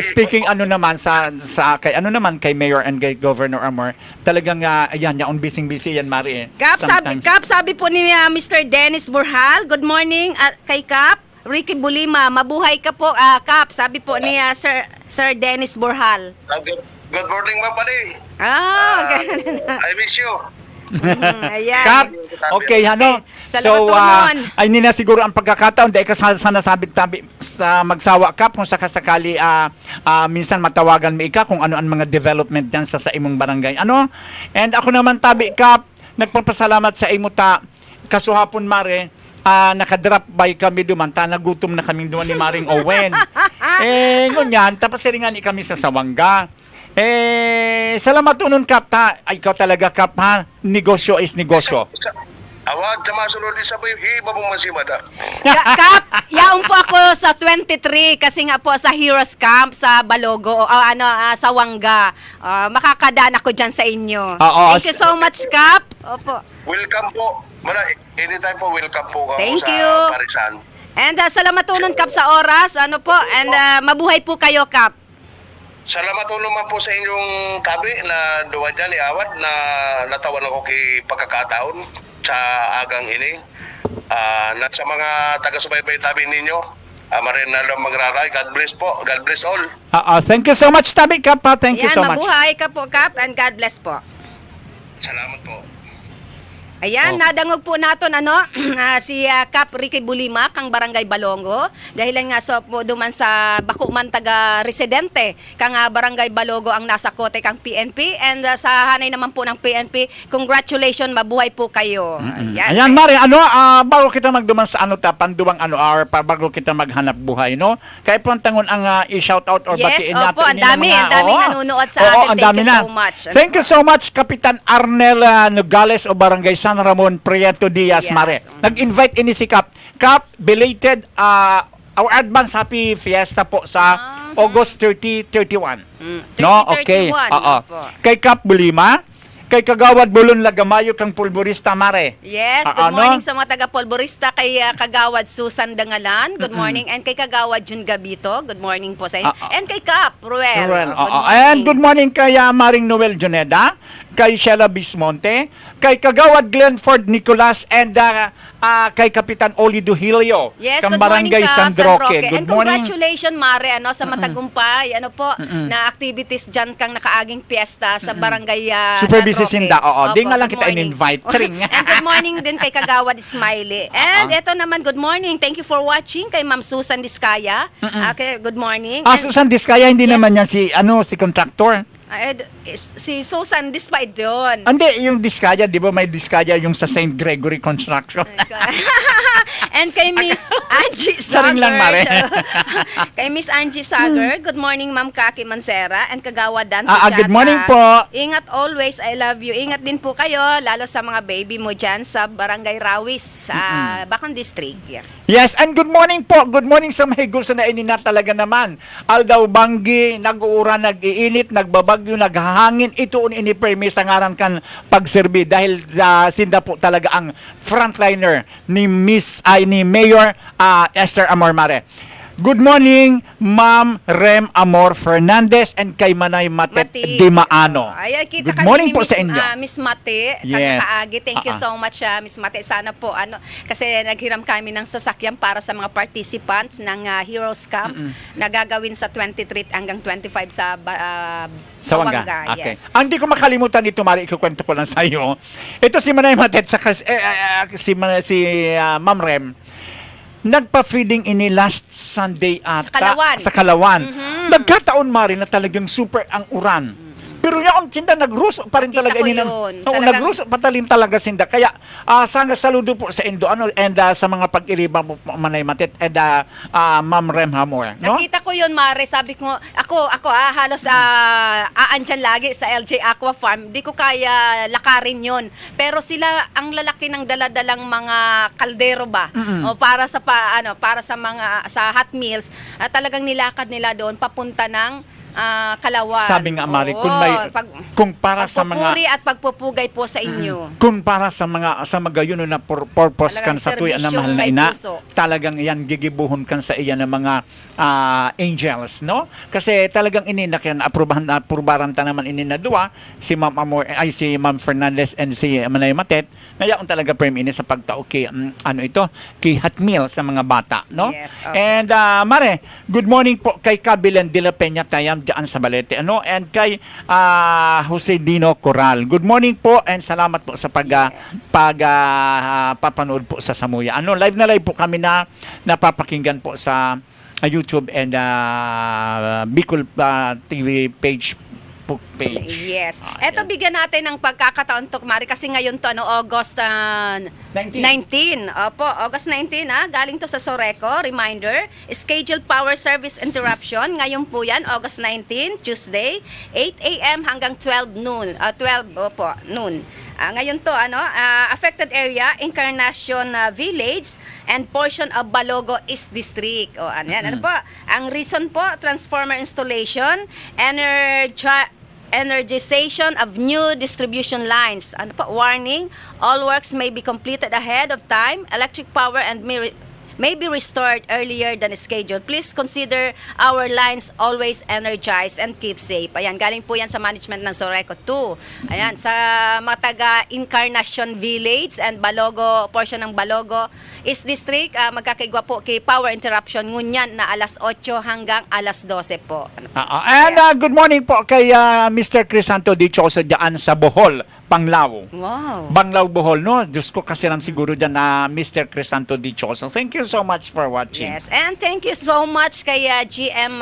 Speaking naman sa kay Mayor and kay Governor Amor, talagang ayan, yaon busy yan, Mari. Kap, sabi po ni Mr. Dennis Burhal, good morning kay Kap. Ricky Bulima, mabuhay ka po, Kap. Sabi po ni Sir Dennis Burhal. Good morning, Ma'am Pali. Ganun. I miss you. Ayan. Kap, okay, Salamat So, po nun. ay nina siguro ang pagkakataon, dahil ka sana sabi sa magsawa, Kap, kung sakasakali minsan matawagan mo ika kung ano ang mga development dyan sa imong barangay. And ako naman, tabi, Kap, nagpapasalamat sa imo kasuhapon, Mare, nakadrop by kami dumanta, nagutom na kaming duman ni Maring Owen. Ngunyan, tapos ringan kami sa Sawangga. Salamat unon, Kap, ikaw talaga, Kap, ha? Negosyo is negosyo. Awag, sa masunod din sa iba mong masimada. Kap, yaon po ako sa 23 kasi nga po sa Heroes Camp sa Balogo, sa Wangga. Makakadaan ako dyan sa inyo. Thank you so much, Kap. Opo. Welcome po. Anytime po, welcome po ako Thank sa you. Parisan. And salamat unon, Kap, sa oras. And mabuhay po kayo, Kap. Salamat po naman po sa inyong tabi na duwa dyan, Awad, na natawan ako kay pagkakataon sa agang ini. Sa mga taga-subaybay tabi ninyo, Marinaldo Magraray. God bless po. God bless all. Thank you so much, Tabi Kap. Thank you Ayan, so much. mabuhay ka po, Kap, and God bless po. Salamat po. Ayan, Oh. nadangog po naton si Kap Ricky Bulima kang Barangay Balongo dahilan nga so po duman sa bako man taga residente kang Barangay Balogo ang nasa kote kang PNP and sa hanay naman po ng PNP, congratulations, mabuhay po kayo. Ayan, Mare, bago kita magduman sa panduwang or bago kita maghanap buhay, no? Kaya po ang tangon ang i-shout out or Yes, batiin opo, ang natin. dami nanonood sa atin. ang dami Thank you so much. Thank you so much, Kapitan Arnel Nogales o Barangay San Ramon, Prieto Diaz, Yes. Mare. Nag-invite ini si Kap. Kap, belated our advance happy fiesta po sa August 30, 31. 30, No? Okay. 31, Oo. opo. Kay Kap Bulima, kay Kagawad Bulon Lagamayo kang pulburista, Mare. Yes, good morning sa mga taga-polborista, kay Kagawad Susan Dangalan, good morning, and kay Kagawad Jun Gabito, good morning po sa inyo, and kay Kap Ruel, Noel, good oo. morning. And good morning kay Maring Noel Juneda, kay Sheila Bismonte, kay Kagawad Glenford Nicolas, and kay Kapitan Oli Duhilio, Yes, kang good morning, Barangay Kap, San Roque. And Good morning. congratulations, Mare, sa matagumpay, na activities dyan kang nakaaging piyesta sa Barangay Super San busy Roque. sinda, oo. Di Opo, nga lang good kita morning. in-invite. Charing. And good morning din kay Kagawad Smiley. And ito naman, good morning. Thank you for watching kay Ma'am Susan Diskaya. Okay, good morning. And- Susan Diskaya, hindi Yes. naman yan si contractor. si Susan Dispide yun. Hindi, yung Diskaya, di ba may Diskaya yung sa St. Gregory Construction? And kay Miss Angie Saring Sager. lang, Mare. Kay Miss Angie Sager, good morning, Ma'am Kaki Mansera and Kagawad Dan good morning po. Ingat always, I love you. Ingat din po kayo, lalo sa mga baby mo dyan sa Barangay Rawis, sa Bacon District. Yes, and good morning po. Good morning sa mahigul sa nainina talaga naman. Aldaw Banggi, nag-uura, nag-iinit, nagbabagyo, naghahangin. Ito ini-permis ang aran kan pagserbi dahil sinda po talaga ang frontliner ni ni Mayor Esther Amor Mare. Good morning, Ma'am Rem Amor Fernandez and kay Manay Matet Dimaano. Ay, kita Good morning po Miss, sa inyo. Miss Mate, Yes. kaagi. Thank you so much, Miss Mate. Sana po, kasi naghiram kami ng sasakyan para sa mga participants ng Heroes Camp na gagawin sa 23 hanggang 25 sa Sawanga. Okay. Yes. Ang di ko makalimutan dito, Mari, ikukwento ko lang sa iyo. Ito si Manay Matet, saka si Ma'am Rem, nagpa-feeding ini last Sunday ata Sa Kalawan. Nagkataon, Mari, na talagang super ang uran. Pero yung sinda nagruso pa rin Nakita talaga ko ini yun. Oo, Talagang- nagruso pa talin talaga sinda. Kaya sana saludo po sa Indo and sa mga pag-iriba mo Manay Matet and Ma'am Rem Hamor, no? Nakita ko yun, Mare. Sabi ko, ako halos aandyan lagi sa LJ Aqua Farm. Di ko kaya lakarin yun. Pero sila, ang lalaki ng daladalang mga kaldero ba? O para sa para sa mga sa hot meals, talagang nilakad nila doon papunta ng Kalawan. Sabi nga, Mari, Oo, kung para sa mga pagpupuri at pagpupugay po sa inyo. kung para sa mga yun na purpose kan Talagang sa tuya na mahal serbisyong na may ina, puso. talagang yan gigibuhon kan sa iyan ng mga angels, no? Kasi talagang ini na kan aprubaran ta naman ini na duwa si Ma'am Amor ay si Ma'am Fernandez and si Manay Matet ngayon talaga perm ini sa pagtao kay kay hot meal sa mga bata, no? Yes, okay. And Mare, good morning po kay Kabilan de la Peña Tayam dyan sa Balete, and kay Jose Dino Coral. Good morning po and salamat po sa papanood po sa Samuya. Live na live po kami na napapakinggan po sa YouTube and Bicol TV page. Yes. yan. Eto, bigyan natin ng pagkakataon to, Mari, kasi ngayon to, August 19. Opo, August 19, galing to sa Soreco. Reminder, scheduled power service interruption. Ngayon po yan, August 19, Tuesday, 8 a.m. hanggang 12 noon. 12 noon. Ngayon to, affected area, Encarnacion Village and portion of Balogo East District. Ano po? Ang reason po, transformer installation, energization of new distribution lines. Warning, all works may be completed ahead of time. Electric power and may be restored earlier than scheduled. Please consider our lines always energized and keep safe. Ayan, galing po yan sa management ng Soreco 2. Ayan, sa mga taga Encarnacion Village and Balogo, portion ng Balogo East District, magkakaigwa po kay power interruption ngunyan na alas 8 hanggang alas 12 po. Ano po? Good morning po kay Mr. Crisanto Dichoso dyan sa Bohol, Panglao. Wow. Banglao, Bohol, no? Diyos ko kasi lang siguro dyan na Mr. Crisanto Dichoso. Thank you so much for watching. Yes, and thank you so much kay GM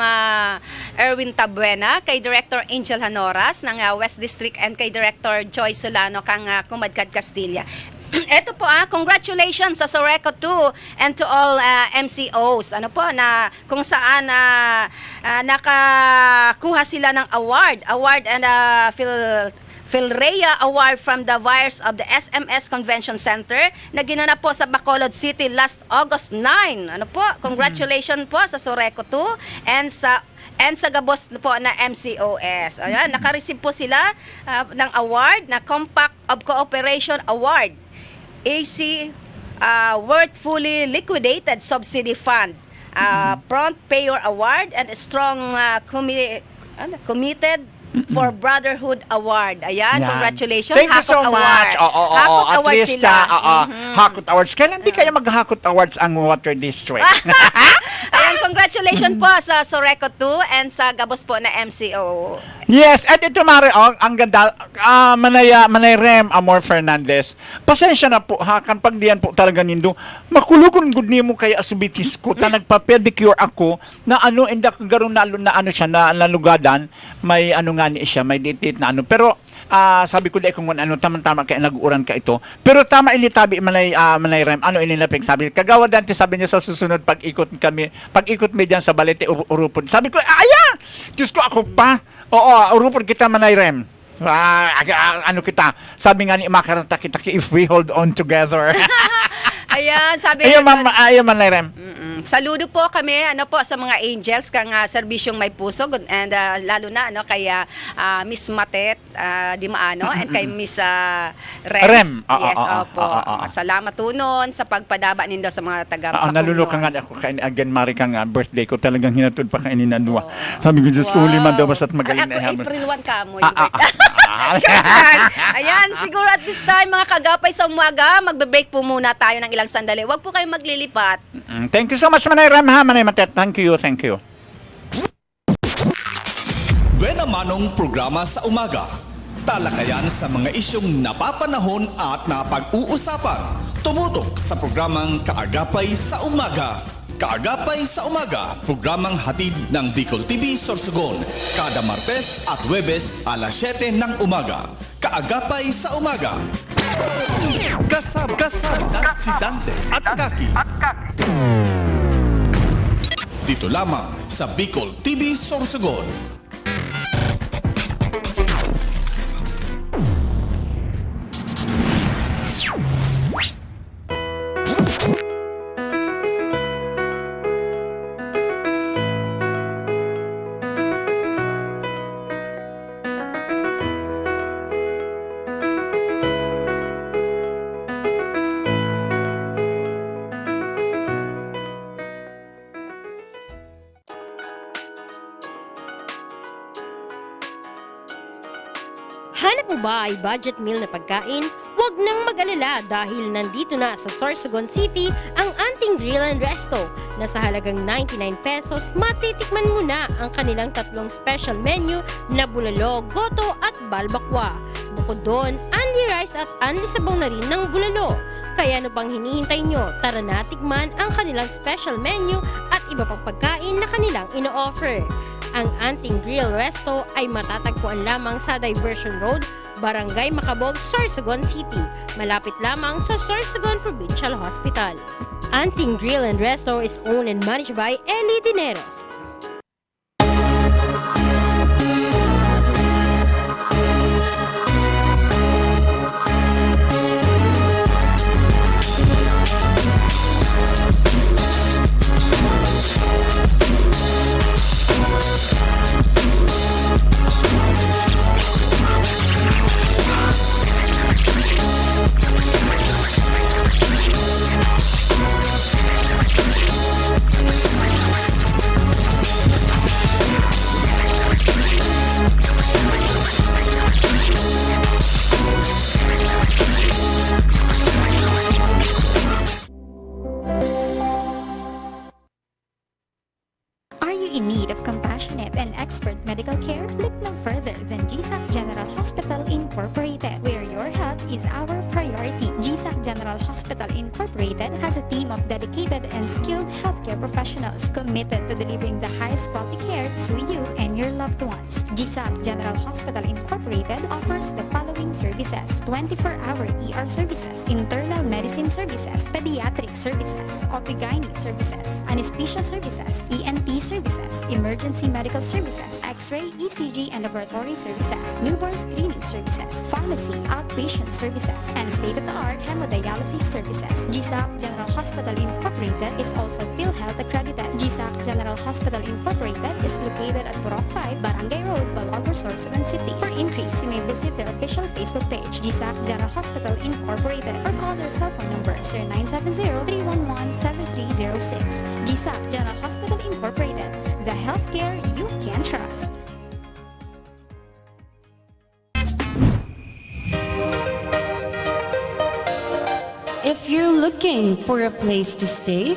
Erwin Tabuena, kay Director Angel Hanoras ng West District, and kay Director Joy Solano kang Kumadkad Castilla. Ito po congratulations sa Soreco 2 and to all MCOs. Ano po na kung saan nakakuha sila ng award and Philrea Award from the Wires of the SMS Convention Center na ginanap po sa Bacolod City last August 9. Ano po? Congratulations po sa Soreco 2 and sa gabos po na MCOS. Ayan, naka-receive po sila ng award na Compact of Cooperation Award. AC Worth Fully Liquidated Subsidy Fund. Prompt Payer Award and Strong Committed for Brotherhood Award. Ayan, Yan. congratulations. Thank you so Hakot much. Award. Hakot At Award least, sila. Hakot Awards. Kailan di kaya mag-Hakot Awards ang Water District? Ayan, congratulations po sa Soreco 2 and sa gabos po na MCO. Yes, at ito Mare, ang ganda, Manay Rem Amor Fernandez. Pasensya na po ha, kan pag diyan po talaga nindo, makulugon gud nimo kay asubitis ko, ta nagpa-pedicure ako na inda karon na ano siya na nalugadan, may nga ni siya, may date na pero sabi ko di kung tama kay nag-uran ka ito. Pero tama initabi Manay Rem, ininapig sabi, kagawa dante sabi niya sa susunod pag-ikot mi diyan sa Balete urupod. Sabi ko, Diyos ko ako pa. Oo, urupod kita Manay Rem. Kita, sabi nga ni makaranta kita if we hold on together. Ayan, sabi Ayun, Manay Rem. Saludo po kami sa mga angels kang serbisyong may puso and lalo na kay Miss Matet Di Maano and kay Miss Rem. Yes, opo. Salamat tunon sa pagpadaba nindo sa mga taga nalulok nga ako kay again Mari kang birthday ko talagang hinatud pa kay ninadua. Sabi ko just uli man daw basta't magaling na hamon. April 1 ka mo. Ayan, siguro at this time mga kagapay sa umaga, magbe-break po muna tayo ng ilang sandali. Huwag po kayong maglilipat. Thank you so much Manay Rem ha, Manay Matet. Thank you. Buena Manong programa sa umaga. Talakayan sa mga isyong napapanahon at napag-uusapan. Tumutok sa programang Kaagapay sa Umaga. Kaagapay sa Umaga, programang hatid ng Bicol TV Sorsogon. Kada Martes at Huwebes alas 7 ng umaga. Kaagapay sa Umaga. Kasama si Dante at Kaki. Dito lamang sa Bicol TV Sorsogon. Hanap mo ba ay budget meal na pagkain? Huwag nang mag-alala dahil nandito na sa Sorsogon City ang Anting Grill and Resto na sa halagang 99 pesos matitikman mo na ang kanilang tatlong special menu na bulalo, goto at balbakwa. Bukod doon, only rice at only sabaw na rin ng bulalo. Kaya ano pang hinihintay nyo? Tara na tikman ang kanilang special menu at iba pang pagkain na kanilang ino-offer. Ang Anting Grill Resto ay matatagpuan lamang sa Diversion Road, Barangay Macabog, Sorsogon City. Malapit lamang sa Sorsogon Provincial Hospital. Anting Grill and Resto is owned and managed by Eli Dineros. in need of compassionate and expert medical care? Look no further than GSAC General Hospital Incorporated, where your health is our priority. GSAC General Hospital Incorporated has a team of dedicated and skilled healthcare professionals committed to delivering the highest quality care to you and your loved ones. GSAC General Hospital Incorporated offers the following services: 24-hour ER services, internal medicine services, pediatric services, OB/GYN services, anesthesia services, ENT services, emergency medical services, X-ray, ECG, and laboratory services, newborn screening services, pharmacy, outpatient services, and state-of-the-art hemodialysis services. GSAC General Hospital Incorporated is also PhilHealth accredited. GSAC General Hospital Incorporated is located at Purok 5, Barangay Road, Balagor, Sorsogon City. For inquiries, you may visit their official Facebook page, GSAC General Hospital Incorporated, or call their cell phone number 0970-311-7306. GSAC General Hospital Incorporated, the healthcare you can trust. If you're looking for a place to stay,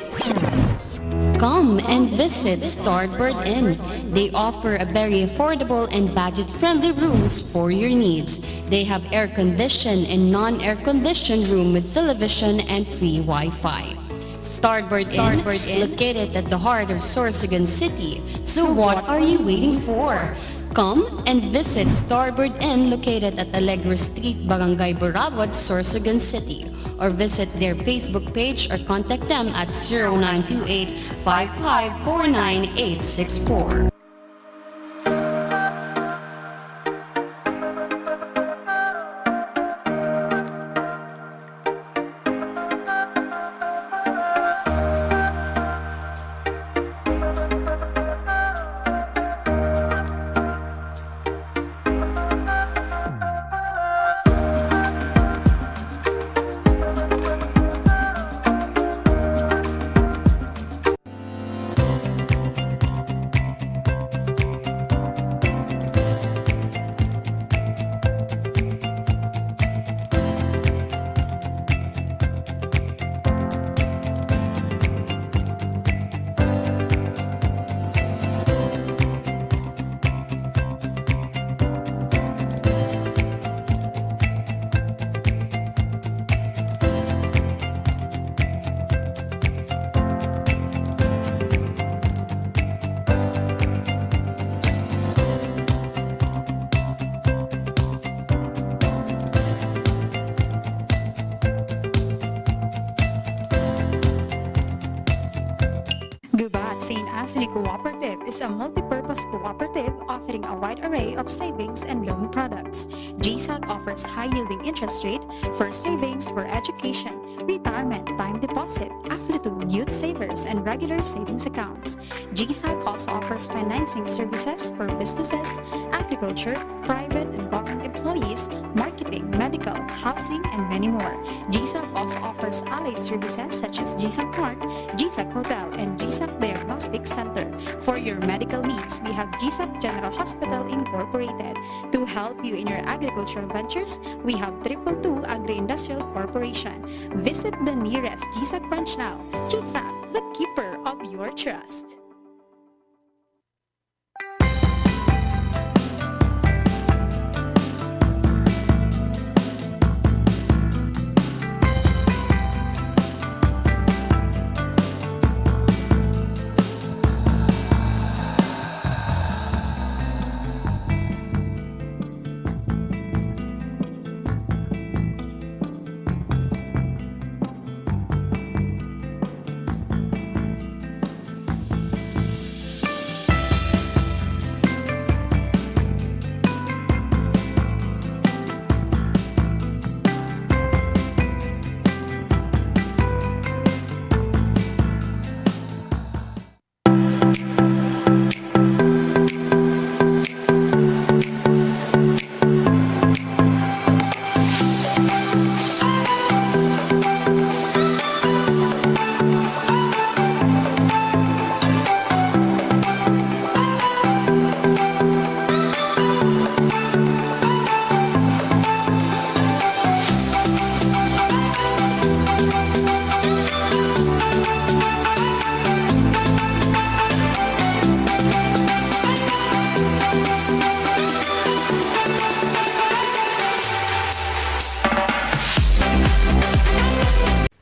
come and visit Starboard Inn. They offer a very affordable and budget-friendly rooms for your needs. They have air-conditioned and non-air-conditioned room with television and free Wi-Fi. Starboard Inn, located at the heart of Sorsogon City. So what are you waiting for? Come and visit Starboard Inn located at Alegre Street, Barangay Burabot, Sorsogon City, or visit their Facebook page or contact them at 0928-5549864. Gubat St. Anthony Cooperative is a multi-purpose cooperative offering a wide array of savings and loan products. GSAC offers high-yielding interest rate for savings for education, retirement, time deposit, affluent youth savers, and regular savings accounts. GSAC also offers financing services for businesses, agriculture, private and government employees, marketing, medical, housing, and many more. GSAC also offers allied services such as GSAC Mart, GSAC Hotel, and GSAC Diagnostic Center. For your medical needs, we have GSAC General Hospital Incorporated. To help you in your agricultural ventures, we have 222 Agri-Industrial Corporation. Visit the nearest GSAC branch now. GSAC, the keeper of your trust.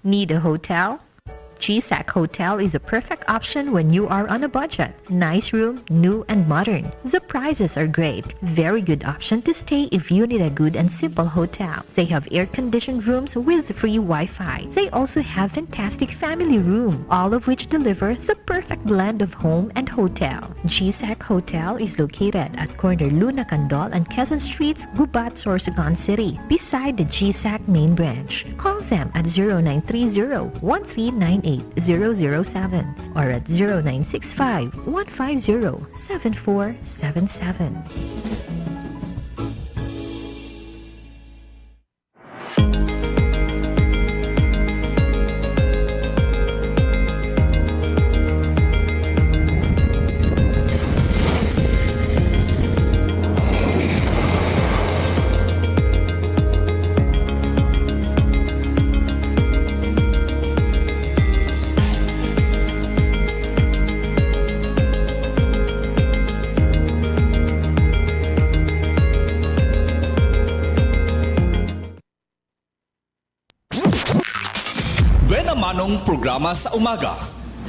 Need a hotel? GSAC Hotel is a perfect option when you are on a budget. Nice room, new and modern. The prices are great. Very good option to stay if you need a good and simple hotel. They have air-conditioned rooms with free Wi-Fi. They also have fantastic family room, all of which deliver the perfect blend of home and hotel. GSAC Hotel is located at corner Luna Candol and Quezon Streets, Gubat, Sorsogon City, beside the GSAC main branch. Call them at 0930-1398-007 or at 0965-150-7477. Benamanong programa sa umaga.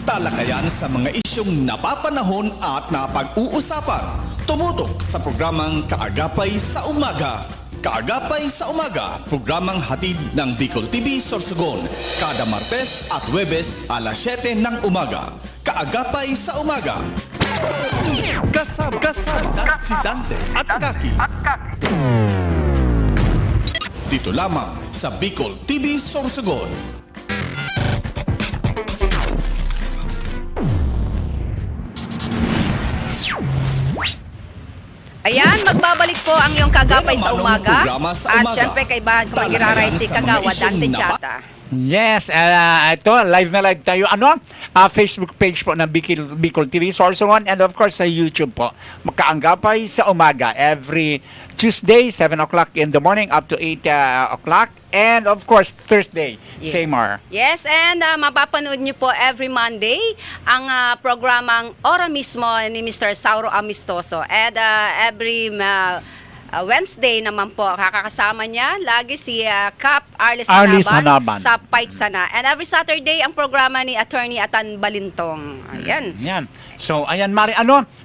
Talakayan sa mga isyong napapanahon at napag-uusapan. Tumutok sa programang Kaagapay sa Umaga. Kaagapay sa Umaga, programang hatid ng Bicol TV Sorsogon. Kada Martes at Huwebes alas 7 ng umaga. Kaagapay sa Umaga. Kasama si Dante at Kaki. Dito lamang sa Bicol TV Sorsogon. Ayan, magbabalik po ang iyong kagapay sa Benamanong umaga. programa sa At umaga. syempre kay Bahan Kumagiraray si Talakayan sa mga Kagawa isyong Dante napa- Chata. Yes, ito, live na live tayo. Facebook page po ng Bicol TV Sorsogon and of course sa YouTube po. Kaanggapay sa umaga every Tuesday, 7 o'clock in the morning up to 8 o'clock. And of course, Thursday, same hour. Yes, and mapapanood niyo po every Monday ang programang Ora Mismo ni Mr. Sauro Amistoso. And every Wednesday naman po, kakakasama niya lagi si Cap Arlis Hanaban sa Fight Sana. And every Saturday, ang programa ni Attorney Atan Balintong. Ayan. Yan. So, ayan, Mari,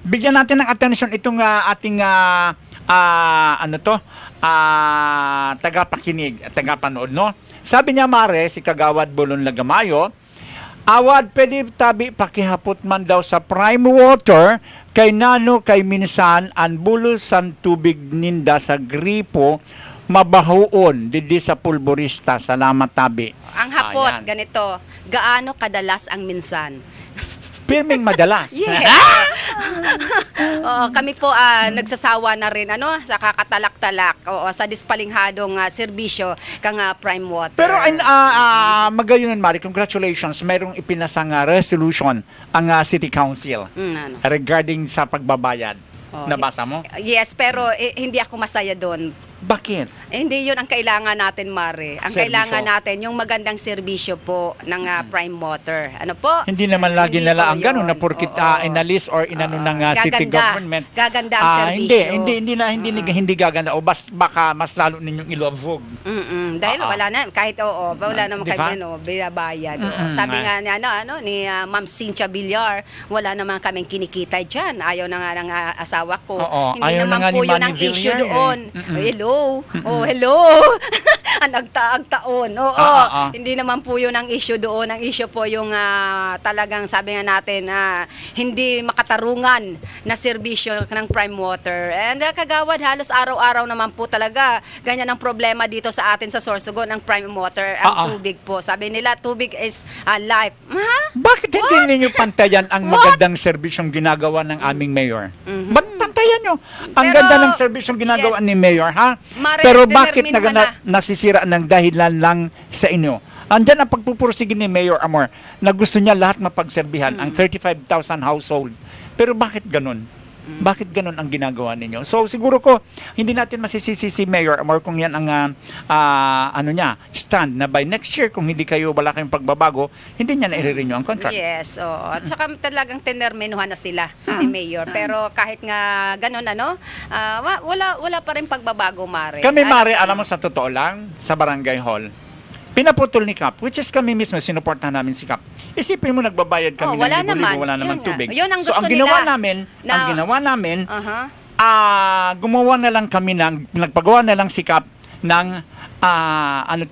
bigyan natin ng attention itong ating tagapakinig at tagapanood, no? Sabi niya, Mare, si Kagawad Bulon Lagamayo, awad pwede tabi pakihapot man daw sa prime water kay nano kay minsan ang bulos san tubig ninda sa gripo mabahoon didi sa pulborista. Salamat tabi. Ang hapot, Ayan. ganito, gaano kadalas ang minsan? Pirming madalas. Yes. Oo, kami po nagsasawa na rin sa kakatalak-talak sa dispalinghadong serbisyo kang Prime Water. Pero magayon Mari, congratulations. Merong ipinasang resolution ang City Council regarding sa pagbabayad. Nabasa mo? Yes, pero hindi ako masaya doon. Bakit? Hindi yun ang kailangan natin, Mare. Ang Serbisyo. kailangan natin, yung magandang serbisyo po ng Prime Water. Ano po? Hindi naman lagi Hindi nila po ang ganun yun. na porkit Oo. inalis or inano ng city Gaganda. government. Gaganda ang serbisyo. Hindi gaganda. O baka mas lalo ninyong ilovog. Dahil wala na, kahit wala naman Di ba? kayo binabayad. Sabi nga ni, ni Ma'am Cynthia Villar, wala naman kaming kinikita dyan. Ayaw na nga ng asawa ko. Oo, Hindi ayaw na naman nga ni po yun Manny ang issue Villar, doon. Hello. Hello. Ang nagtaag taon. Oo. Hindi naman po yun ang issue doon. Ang issue po yung talagang sabi nga natin hindi makatarungan na serbisyo ng Prime Water. And Kagawad, halos araw-araw naman po talaga ganyan ang problema dito sa atin sa Sorsogon ng Prime Water, ang tubig po. Sabi nila, tubig is life. Ha? Bakit hindi ninyo pantayan ang magandang serbisyong ginagawa ng aming mayor? Ba't pantayan nyo? Ang Pero, ganda ng serbisyong ginagawa yes. ni mayor, ha? Mare, Pero bakit determine nasisira ng dahilan lang sa inyo? Andyan ang pagpupursige ni Mayor Amor na gusto niya lahat mapagserbihan, ang 35,000 household. Pero bakit ganun? Bakit ganun ang ginagawa ninyo? So siguro ko hindi natin masisisi si Mayor Amor kung yan ang stand na by next year kung hindi kayo wala kayong pagbabago, hindi niya na i-renew ang contract. Yes, oo. At saka talagang tinerminuhan na sila ni Mayor. Pero kahit nga ganun wala pa rin pagbabago, Mare. Kami Mare, alam mo sa totoo lang, sa Barangay Hall, pinaputol ni Kap, which is kami mismo, sinuportahan namin si Kap. Isipin mo, nagbabayad kami wala ng libo-libo, naman. wala naman Yun nga. tubig. Yun ang So, gusto ang ginawa nila namin, Aha. gumawa na lang kami nagpagawa na lang si Kap ng,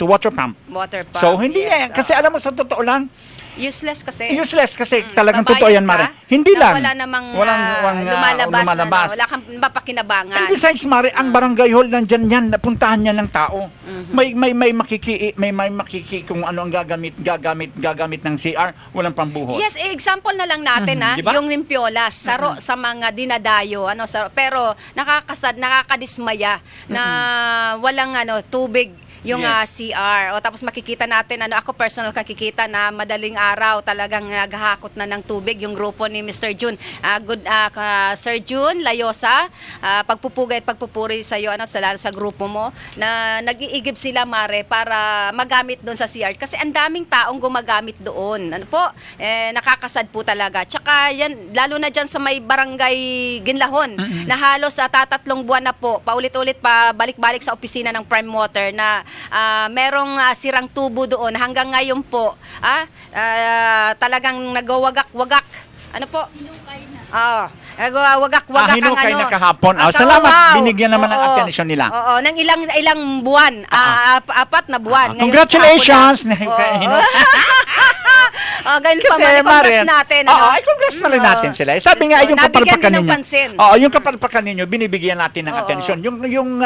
water pump. Water pump. So, hindi yes, kasi alam mo, sa totoo lang, useless kasi. useless kasi talagang Babayad totoo yan, ka Mare. Hindi na lang. Wala namang walang lumalabas. Wala kang mapakinabangan. And besides, Mare, ang barangay hall nandyan yan, napuntahan niya ng tao. May makiki kung ano ang gagamit ng CR, walang pambuhos. Yes, example na lang natin Diba? yung limpiolas sa mga dinadayo pero nakakadismaya na walang tubig yung Yes. CR. O tapos makikita natin ako personal nakikita na madaling araw talagang naghahakot na ng tubig yung grupo ni Mr. Jun. Sir Jun Layosa, pagpupugay at pagpupuri sa iyo sa grupo mo na nag-iigib sila, Mare, para magamit doon sa CR kasi ang daming taong gumagamit doon. Nakakasad po talaga. Tsaka yan lalo na diyan sa may barangay Ginlahon na halos tatatlong buwan na po paulit-ulit pa balik-balik sa opisina ng Prime Water na merong sirang tubo doon hanggang ngayon po talagang nagwawagak-wagak. Ano po? Nagwawagak-wagak ang hinukay na kahapon. Salamat, binigyan naman ng attention nila. Oo, ng ilang buwan. 4 na buwan. Ngayon, Congratulations! Ganun pa Kasi, man, congrats Mare, natin. congrats pa rin natin sila. Sabi nga, yung Nabigyan kapalpakan din ng ninyo. pansin. Yung kapalpakan ninyo, binibigyan natin ng atensyon. Yung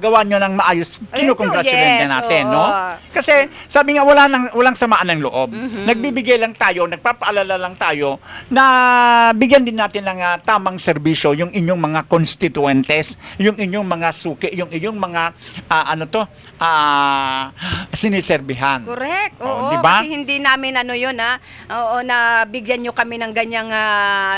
gawa nyo ng maayos, kinukongratulate yes, natin, oo. no? Kasi, sabi nga, walang samaan ng loob. Nagbibigay lang tayo, nagpapaalala lang tayo na bigyan din natin ng tamang serbisyo yung inyong mga constituentes, yung inyong mga suki, yung inyong mga siniserbihan. Correct. Oo, diba? kasi hindi namin na bigyan nyo kami ng ganyang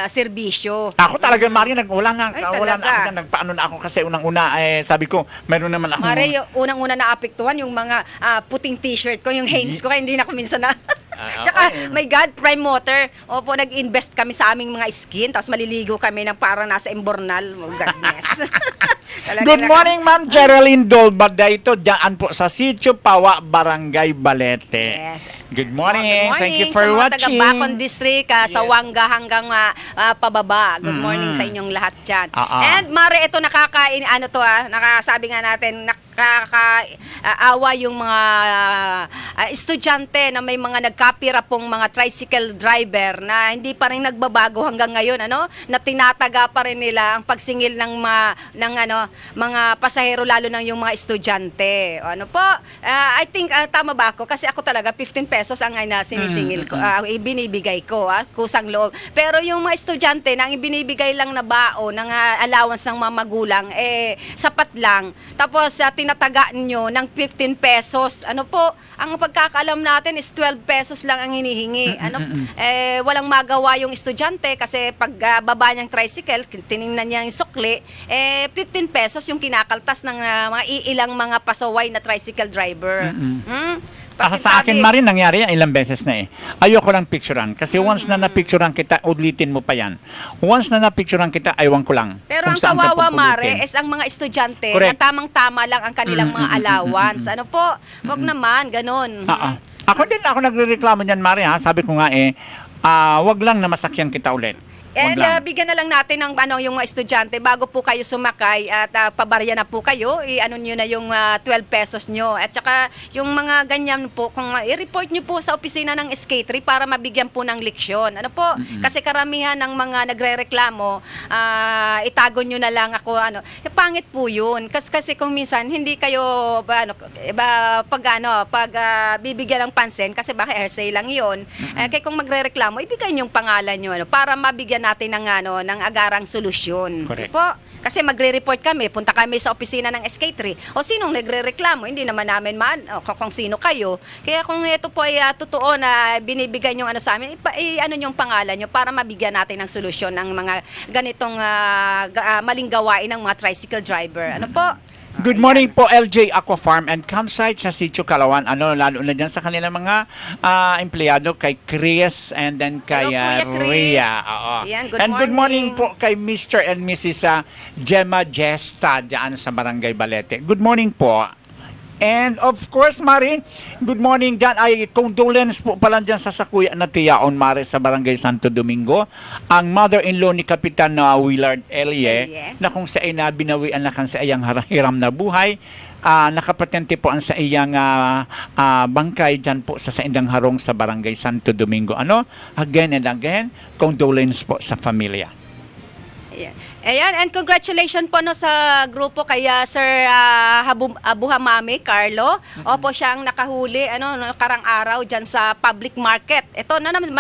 serbisyo. Ako talaga, Mari, wala na Ay, ako talaga. nagpaano na ako kasi unang-una sabi ko, meron naman ako. Mare, yung unang-una naapektuhan yung mga puting t-shirt ko, yung Hanes ko, kaya hindi na ako minsan na. Tsaka, my God, Prime Water. Opo, nag-invest kami sa aming mga skin, tapos maliligo kami ng parang nasa Embornal. Oh, goodness. Good morning, Ma'am Geraldine Dolba. Dito, dyan po sa Sitio Pawa, Barangay Balete. Yes. Good morning. Good morning Thank you for sa mga watching. taga-Bacon District, sa Yes. Wanga hanggang pababa. Good morning sa inyong lahat dyan. And Mare, ito nakasabi nga natin, nakakaawa yung mga estudyante na may mga nagkapira pong mga tricycle driver na hindi pa rin nagbabago hanggang ngayon, na tinataga pa rin nila ang pagsingil ng mga pasahero, lalo na yung mga estudyante. I think tama ba ako? Kasi ako talaga 15 pesos ang sinisingil ko, ibinibigay ko, kusang loob. Pero yung mga estudyante na ang ibinibigay lang na bao ng allowance ng mga magulang, sapat lang. Tapos tinataga nyo ng 15 pesos. Ang pagkakaalam natin is 12 pesos lang ang hinihingi. Walang magawa yung estudyante kasi pag baba niyang tricycle, tiningnan niya yung sukli, 15 pesos yung kinakaltas ng mga ilang mga pasaway na tricycle driver. Sa akin, Marin, nangyari yan ilang beses na Ayoko lang picturean. Kasi once na na-picturean kita, ulitin mo pa yan. Once na na-picturean kita, aywan ko lang. Pero ang kung saan ka kawawa, pupulitin. Mare, is ang mga estudyante Correct. na tamang-tama lang ang kanilang mga allowance. Wag naman, ganun. Ako din, ako nagrereklamo niyan, Mari, Sabi ko nga wag lang na masakyan kita ulit. Wag And lang. bigyan na lang natin ng yung mga estudyante bago po kayo sumakay at pabarya na po kayo, nyo na yung 12 pesos nyo. At saka yung mga ganyan po, kung i-report nyo po sa opisina ng SK3 para mabigyan po ng leksyon. Kasi karamihan ng mga nagrereklamo, itago nyo na lang ako, pangit po yun. Kasi kung minsan hindi kayo pag bibigyan ng pansin, kasi baka hearsay lang yun. Kaya kung magrereklamo, ibigay nyo yung pangalan nyo para mabigyan natin ng agarang solusyon. Correct. Po? Kasi magre-report kami, punta kami sa opisina ng SK3. O sinong nagre-reklamo? Hindi naman namin kung sino kayo. Kaya kung ito po ay totoo na binibigay nyo sa amin, yung pangalan nyo para mabigyan natin ng solusyon ng mga ganitong maling gawain ng mga tricycle driver. Good morning po, LJ Aqua Farm and Campsite sa Sitio Calawan. Lalo na dyan sa kanilang mga empleyado, kay Chris and then kay Hello, Kuya Chris. Rhea. Yan, Good morning po kay Mr. and Mrs. Gemma Gesta dyan sa Barangay Balete. Good morning po. And of course, Mari, good morning dyan. Ay, condolence po pala dyan sa Sakuya na Tiyaon, Mari, sa Barangay Santo Domingo. Ang mother-in-law ni Kapitan Willard Elie, na kung sa ina binawian na kan sa iyang hiram na buhay, nakapatente po ang sa iyang bangkay dyan po sa Indang Harong sa Barangay Santo Domingo. Again and again, condolence po sa pamilya. Yeah. Ayan, and congratulations po sa grupo kay Sir Abuhamami Carlo. Opo, siya ang nakahuli nakarang araw diyan sa public market. Ito na naman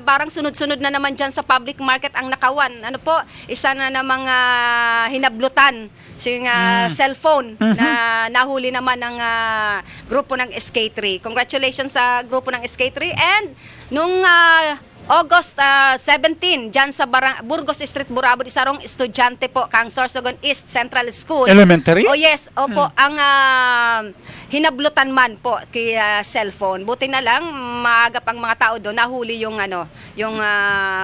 parang sunod-sunod na naman diyan sa public market ang nakawan. Isa na namang hinablutan yung cellphone na nahuli naman ng grupo ng SK3. Congratulations sa grupo ng SK3, and nung August 17, dyan sa Burgos Street, Burabod, isarong estudyante po, kang Sorsogon East Central School. Elementary? Oh yes, opo, ang hinablutan man po kay cellphone. Buti na lang, maaga pang mga tao doon, nahuli yung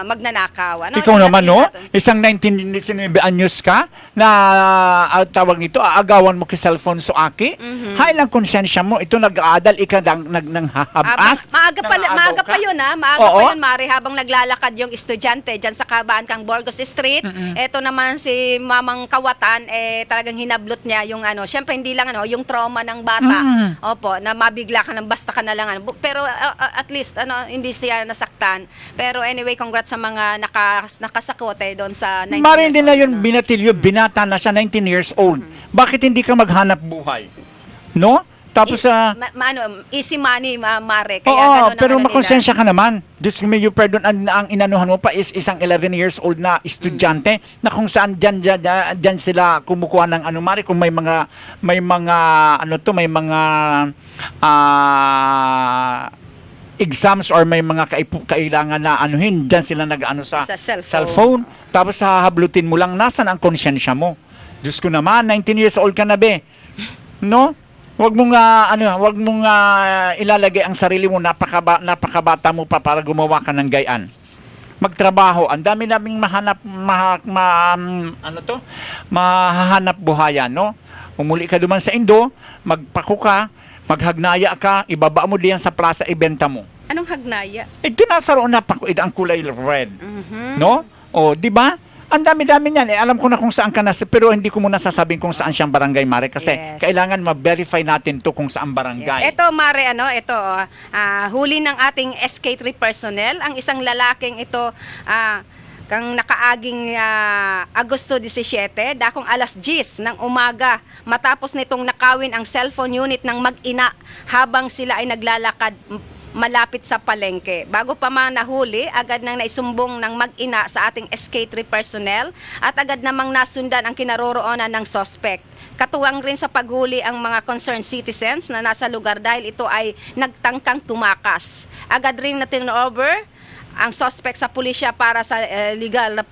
magnanakaw. Ikaw naman, no? Isang 19 anyos ka na tawag nito, aagawan mo kay cellphone so aki. Hay lang konsensya mo, ito nag-aadal, ika nang hahabas. Maaga pa yun, maaga pa yun, Mari, habang naglalakad yung estudyante dyan sa kabaan kang Burgos Street. Eto naman si Mamang Kawatan, talagang hinablot niya yung syempre hindi lang yung trauma ng bata. Opo, na mabigla ka nang basta ka na lang. Pero at least hindi siya nasaktan. Pero anyway, congrats sa mga nakasakote doon sa 19 Mari, years hindi na old, yun binatilyo, binata na siya, 19 years old. Bakit hindi ka maghanap buhay? No? Tapos easy money, Mare. Oo, pero makonsensya ka naman. Diyos may you pardon, ang inanuhan mo pa is isang 11 years old na estudyante na kung saan dyan sila kumukuha ng Mare, kung may mga exams or may mga kailangan na dyan sila sa cellphone. Tapos hahablutin mo lang, nasan ang konsensya mo? Diyos ko naman, 19 years old ka na be. No? Wag mong ilalagay ang sarili mo, napakabata mo pa para gumawa ka ng gayaan. Magtrabaho, ang dami naming mahahanap buhayan, no? Umuli ka duman sa Indo, magpaku ka, maghagnaya ka, ibaba mo diyan sa plaza, ibenta mo. Anong hagnaya? Ito nasa roon na ang kulay red. No? O, di ba? Ang dami-dami niyan. Alam ko na kung saan ka nasa, pero hindi ko muna sasabihin kung saan siyang barangay, Mare, kasi kailangan ma-verify natin to kung saan barangay. Yes. Ito, Mare, huli ng ating SK3 personnel, ang isang lalaking ito, kang nakaaging Agosto 17, dakong alas 10 ng umaga, matapos nitong nakawin ang cellphone unit ng mag-ina habang sila ay naglalakad malapit sa palengke. Bago pa man nahuli, agad nang naisumbong ng mag-ina sa ating SK3 personnel at agad namang nasundan ang kinaroroonan ng suspect. Katuwang rin sa paghuli ang mga concerned citizens na nasa lugar dahil ito ay nagtangkang tumakas. Agad rin na turnover ang suspect sa pulisya para sa legal na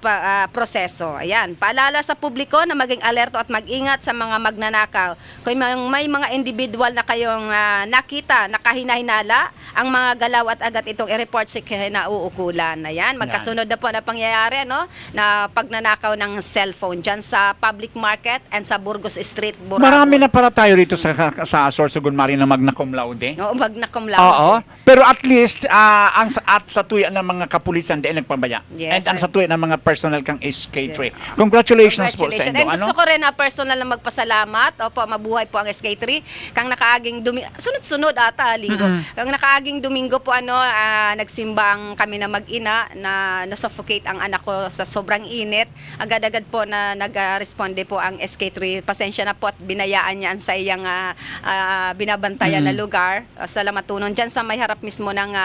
proseso. Ayan, paalala sa publiko na maging alerto at mag-ingat sa mga magnanakaw. Kung may mga individual na kayong nakita, nakahinahinala, ang mga galaw at agad itong i-report sa kinauukulan. Ayan, magkasunod na po na pangyayari, na pagnanakaw ng cellphone dyan sa public market and sa Burgos Street, Burabod. Marami na para tayo rito sa Sorsogon, Mari, na magna cum laude. Oo, magna cum laude. Oo, pero at least at sa tuya ng mga kapulisan din nagpabaya. Yes, and ang sa tuwi ng mga personal kang SK3. Congratulations po sa inyo. And gusto ko rin personal na magpasalamat. Opo, mabuhay po ang SK3. Kang nakaaging sunod-sunod linggo. Kang nakaaging Domingo po nagsimbang kami na mag-ina na nasuffocate ang anak ko sa sobrang init. Agad-agad po na nag-responde po ang SK3. Pasensya na po at binayaan niya sa iyang binabantayan na lugar. Salamat tunon dyan sa may harap mismo ng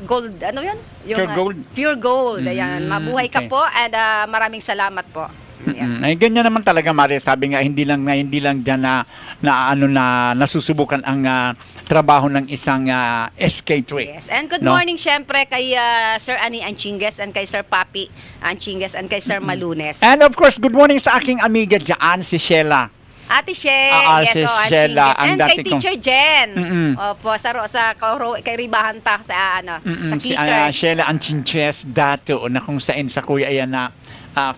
gold, yun? Pure gold. Pure gold, ayan. Mabuhay ka po and maraming salamat po. Ayan. Ay ganyan naman talaga, Mari. Sabi nga hindi lang diyan na nasusubukan ang trabaho ng isang SK3. Yes. And good morning syempre kay Sir Ani Anchingues and kay Sir Papi Anchingues and kay Sir Malunes. And of course, good morning sa aking amiga diyan, si Sheila. Ate She, si Sheila, and kay Teacher Jen. Opo, kay Ribahanta sa Si Kickers. Sheila Anchinches dato na kung saan sa kuya ayan na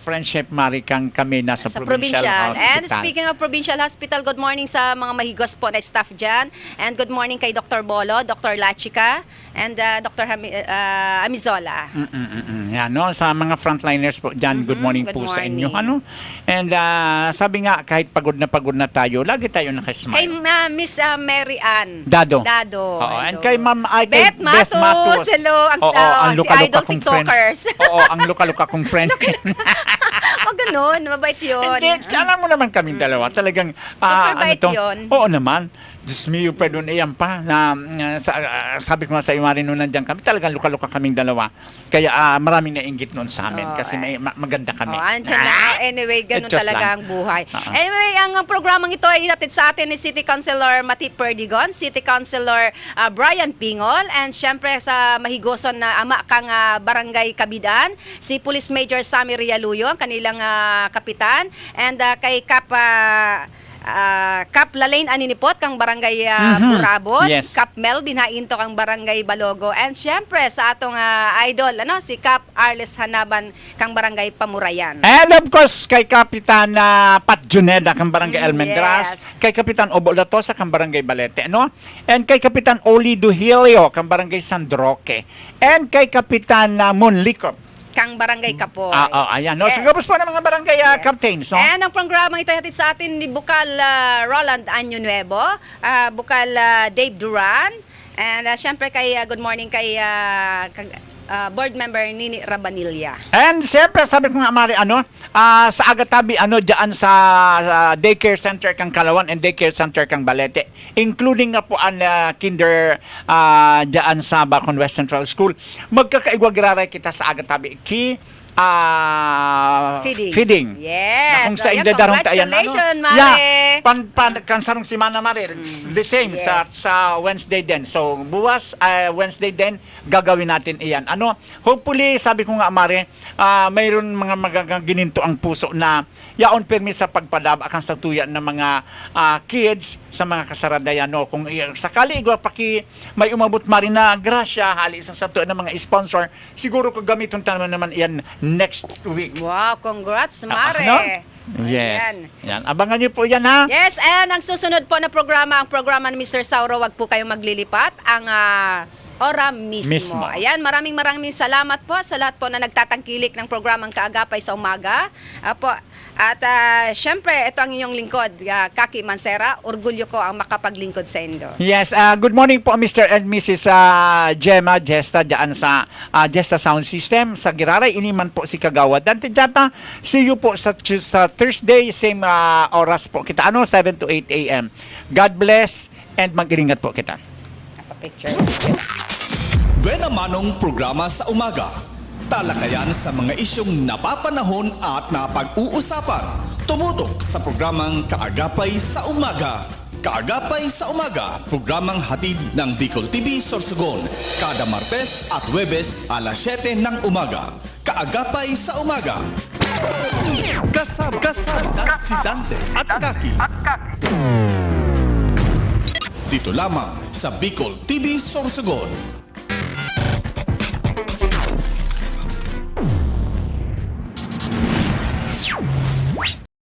friendship marikang kami nasa Sa provincial provincial. hospital. And speaking of provincial hospital, good morning sa mga mahigos po na staff dyan. And good morning kay Dr. Bolo, Dr. Lachika, and Dr. Amizola. Yan, no? Sa mga frontliners po dyan, good morning good po sa morning. inyo. Ano? And sabi nga, kahit pagod na tayo, lagi tayo Kay nakasmile. Miss Mary Ann. Dado. Dado. Oo, Hello. and kay kay Beth Matos. Hello. Oo, ang Si luka-luka Idol kong friend. TikTokers. Oo, ang luka-luka kong friend. O ganun, mabait yun. Hindi, alam mo naman kaming dalawa. Talagang, Super bait yun. Oo naman. Diyos mio, pwede iyan pa. Na, sabi ko nga sa iyo, Mari, nung nandiyan kami, talagang luka-luka kaming dalawa. Kaya maraming nainggit noon sa amin. Oo, kasi maganda kami. Andyan na. Anyway, ganun Just talaga lang. ang buhay. Oo. Anyway, ang programang ito ay inatid sa atin ni City Councilor Mati Perdigon, City Councilor Brian Pingol, and syempre sa mahigoson na ama kang Barangay Kabidan, si Police Major Sammy Rialuyo, ang kanilang kapitan, and kay Kap Lalaine Aninipot kang Barangay Burabot, Yes. Kap Melvin Hainto kang Barangay Balogo, and syempre sa atong idol si Kap Arles Hanaban kang Barangay Pamurayan. And of course, kay Kapitan Pat Juneda kang Barangay Almendras, yes. kay Kapitan Obo Latosa kang Barangay Balete, no? And kay Kapitan Oli Duhilio kang Barangay San Roque, and kay Kapitan Monlicop Kang Barangay Kapoy. ayan. No? So, gabos po ng mga barangay captains, no? And ang programa ito hatid sa atin ni Bukal Roland Año Nuevo, Bukal Dave Duran, and syempre kay good morning kay board member Nini Rabanilla. And siyempre, sabi ko nga, Mari, sa Agatabi, dyan sa daycare center kang Kalawan and daycare center kang Balete, including na po ang kinder dyan sa Bacon West Central School, magkakaigwagiraray kita sa Agatabi feeding. Yes. Na kung sa Ayan, indadarong tayan, congratulations, Mare. Yeah, kansarong si Mana Mare, it's the same Yes. sa Wednesday din. So, buwas, Wednesday din, gagawin natin iyan. Hopefully, sabi ko nga, Mare, mayroon mga magagininto ang puso na yaon permi sa pagpadaba kang sa tuyan ng mga kids sa mga kasaradayan. No? Kung sakali, may umabot, Mare, na grasya, hali sa tuyan ng mga sponsor, siguro kung gamiton tayo naman iyan next week. Wow, congrats, Mare. Yes. Ayan. Yan. Abangan niyo po yan, ha? Yes, and ang susunod po na programa, ang programa ni Mr. Sauro, wag po kayong maglilipat, ang Ora mismo. Ayan, maraming salamat po sa lahat po na nagtatangkilik ng programang Kaagapay sa Umaga. At syempre, ito ang inyong lingkod, Kaki Mansera. Orgulyo ko ang makapaglingkod sa inyo. Yes, good morning po Mr. and Mrs. Gemma Jesta dyan sa Jesta Sound System sa Giraray. Iniman po si Kagawad. Dante Jata, see you po sa Thursday, same oras po kita. 7 to 8 a.m. God bless and mag-iringat po kita. Picture. Buena Manong programa sa umaga. Talakayan sa mga isyong napapanahon at napag-uusapan. Tumutok sa programang Kaagapay sa Umaga. Kaagapay sa Umaga, programang hatid ng Bicol TV Sorsogon. Kada Martes at Huwebes alas 7 ng umaga. Kaagapay sa Umaga. Kasama si Dante at Kaki. Dito lamang sa Bicol TV Sorsogon.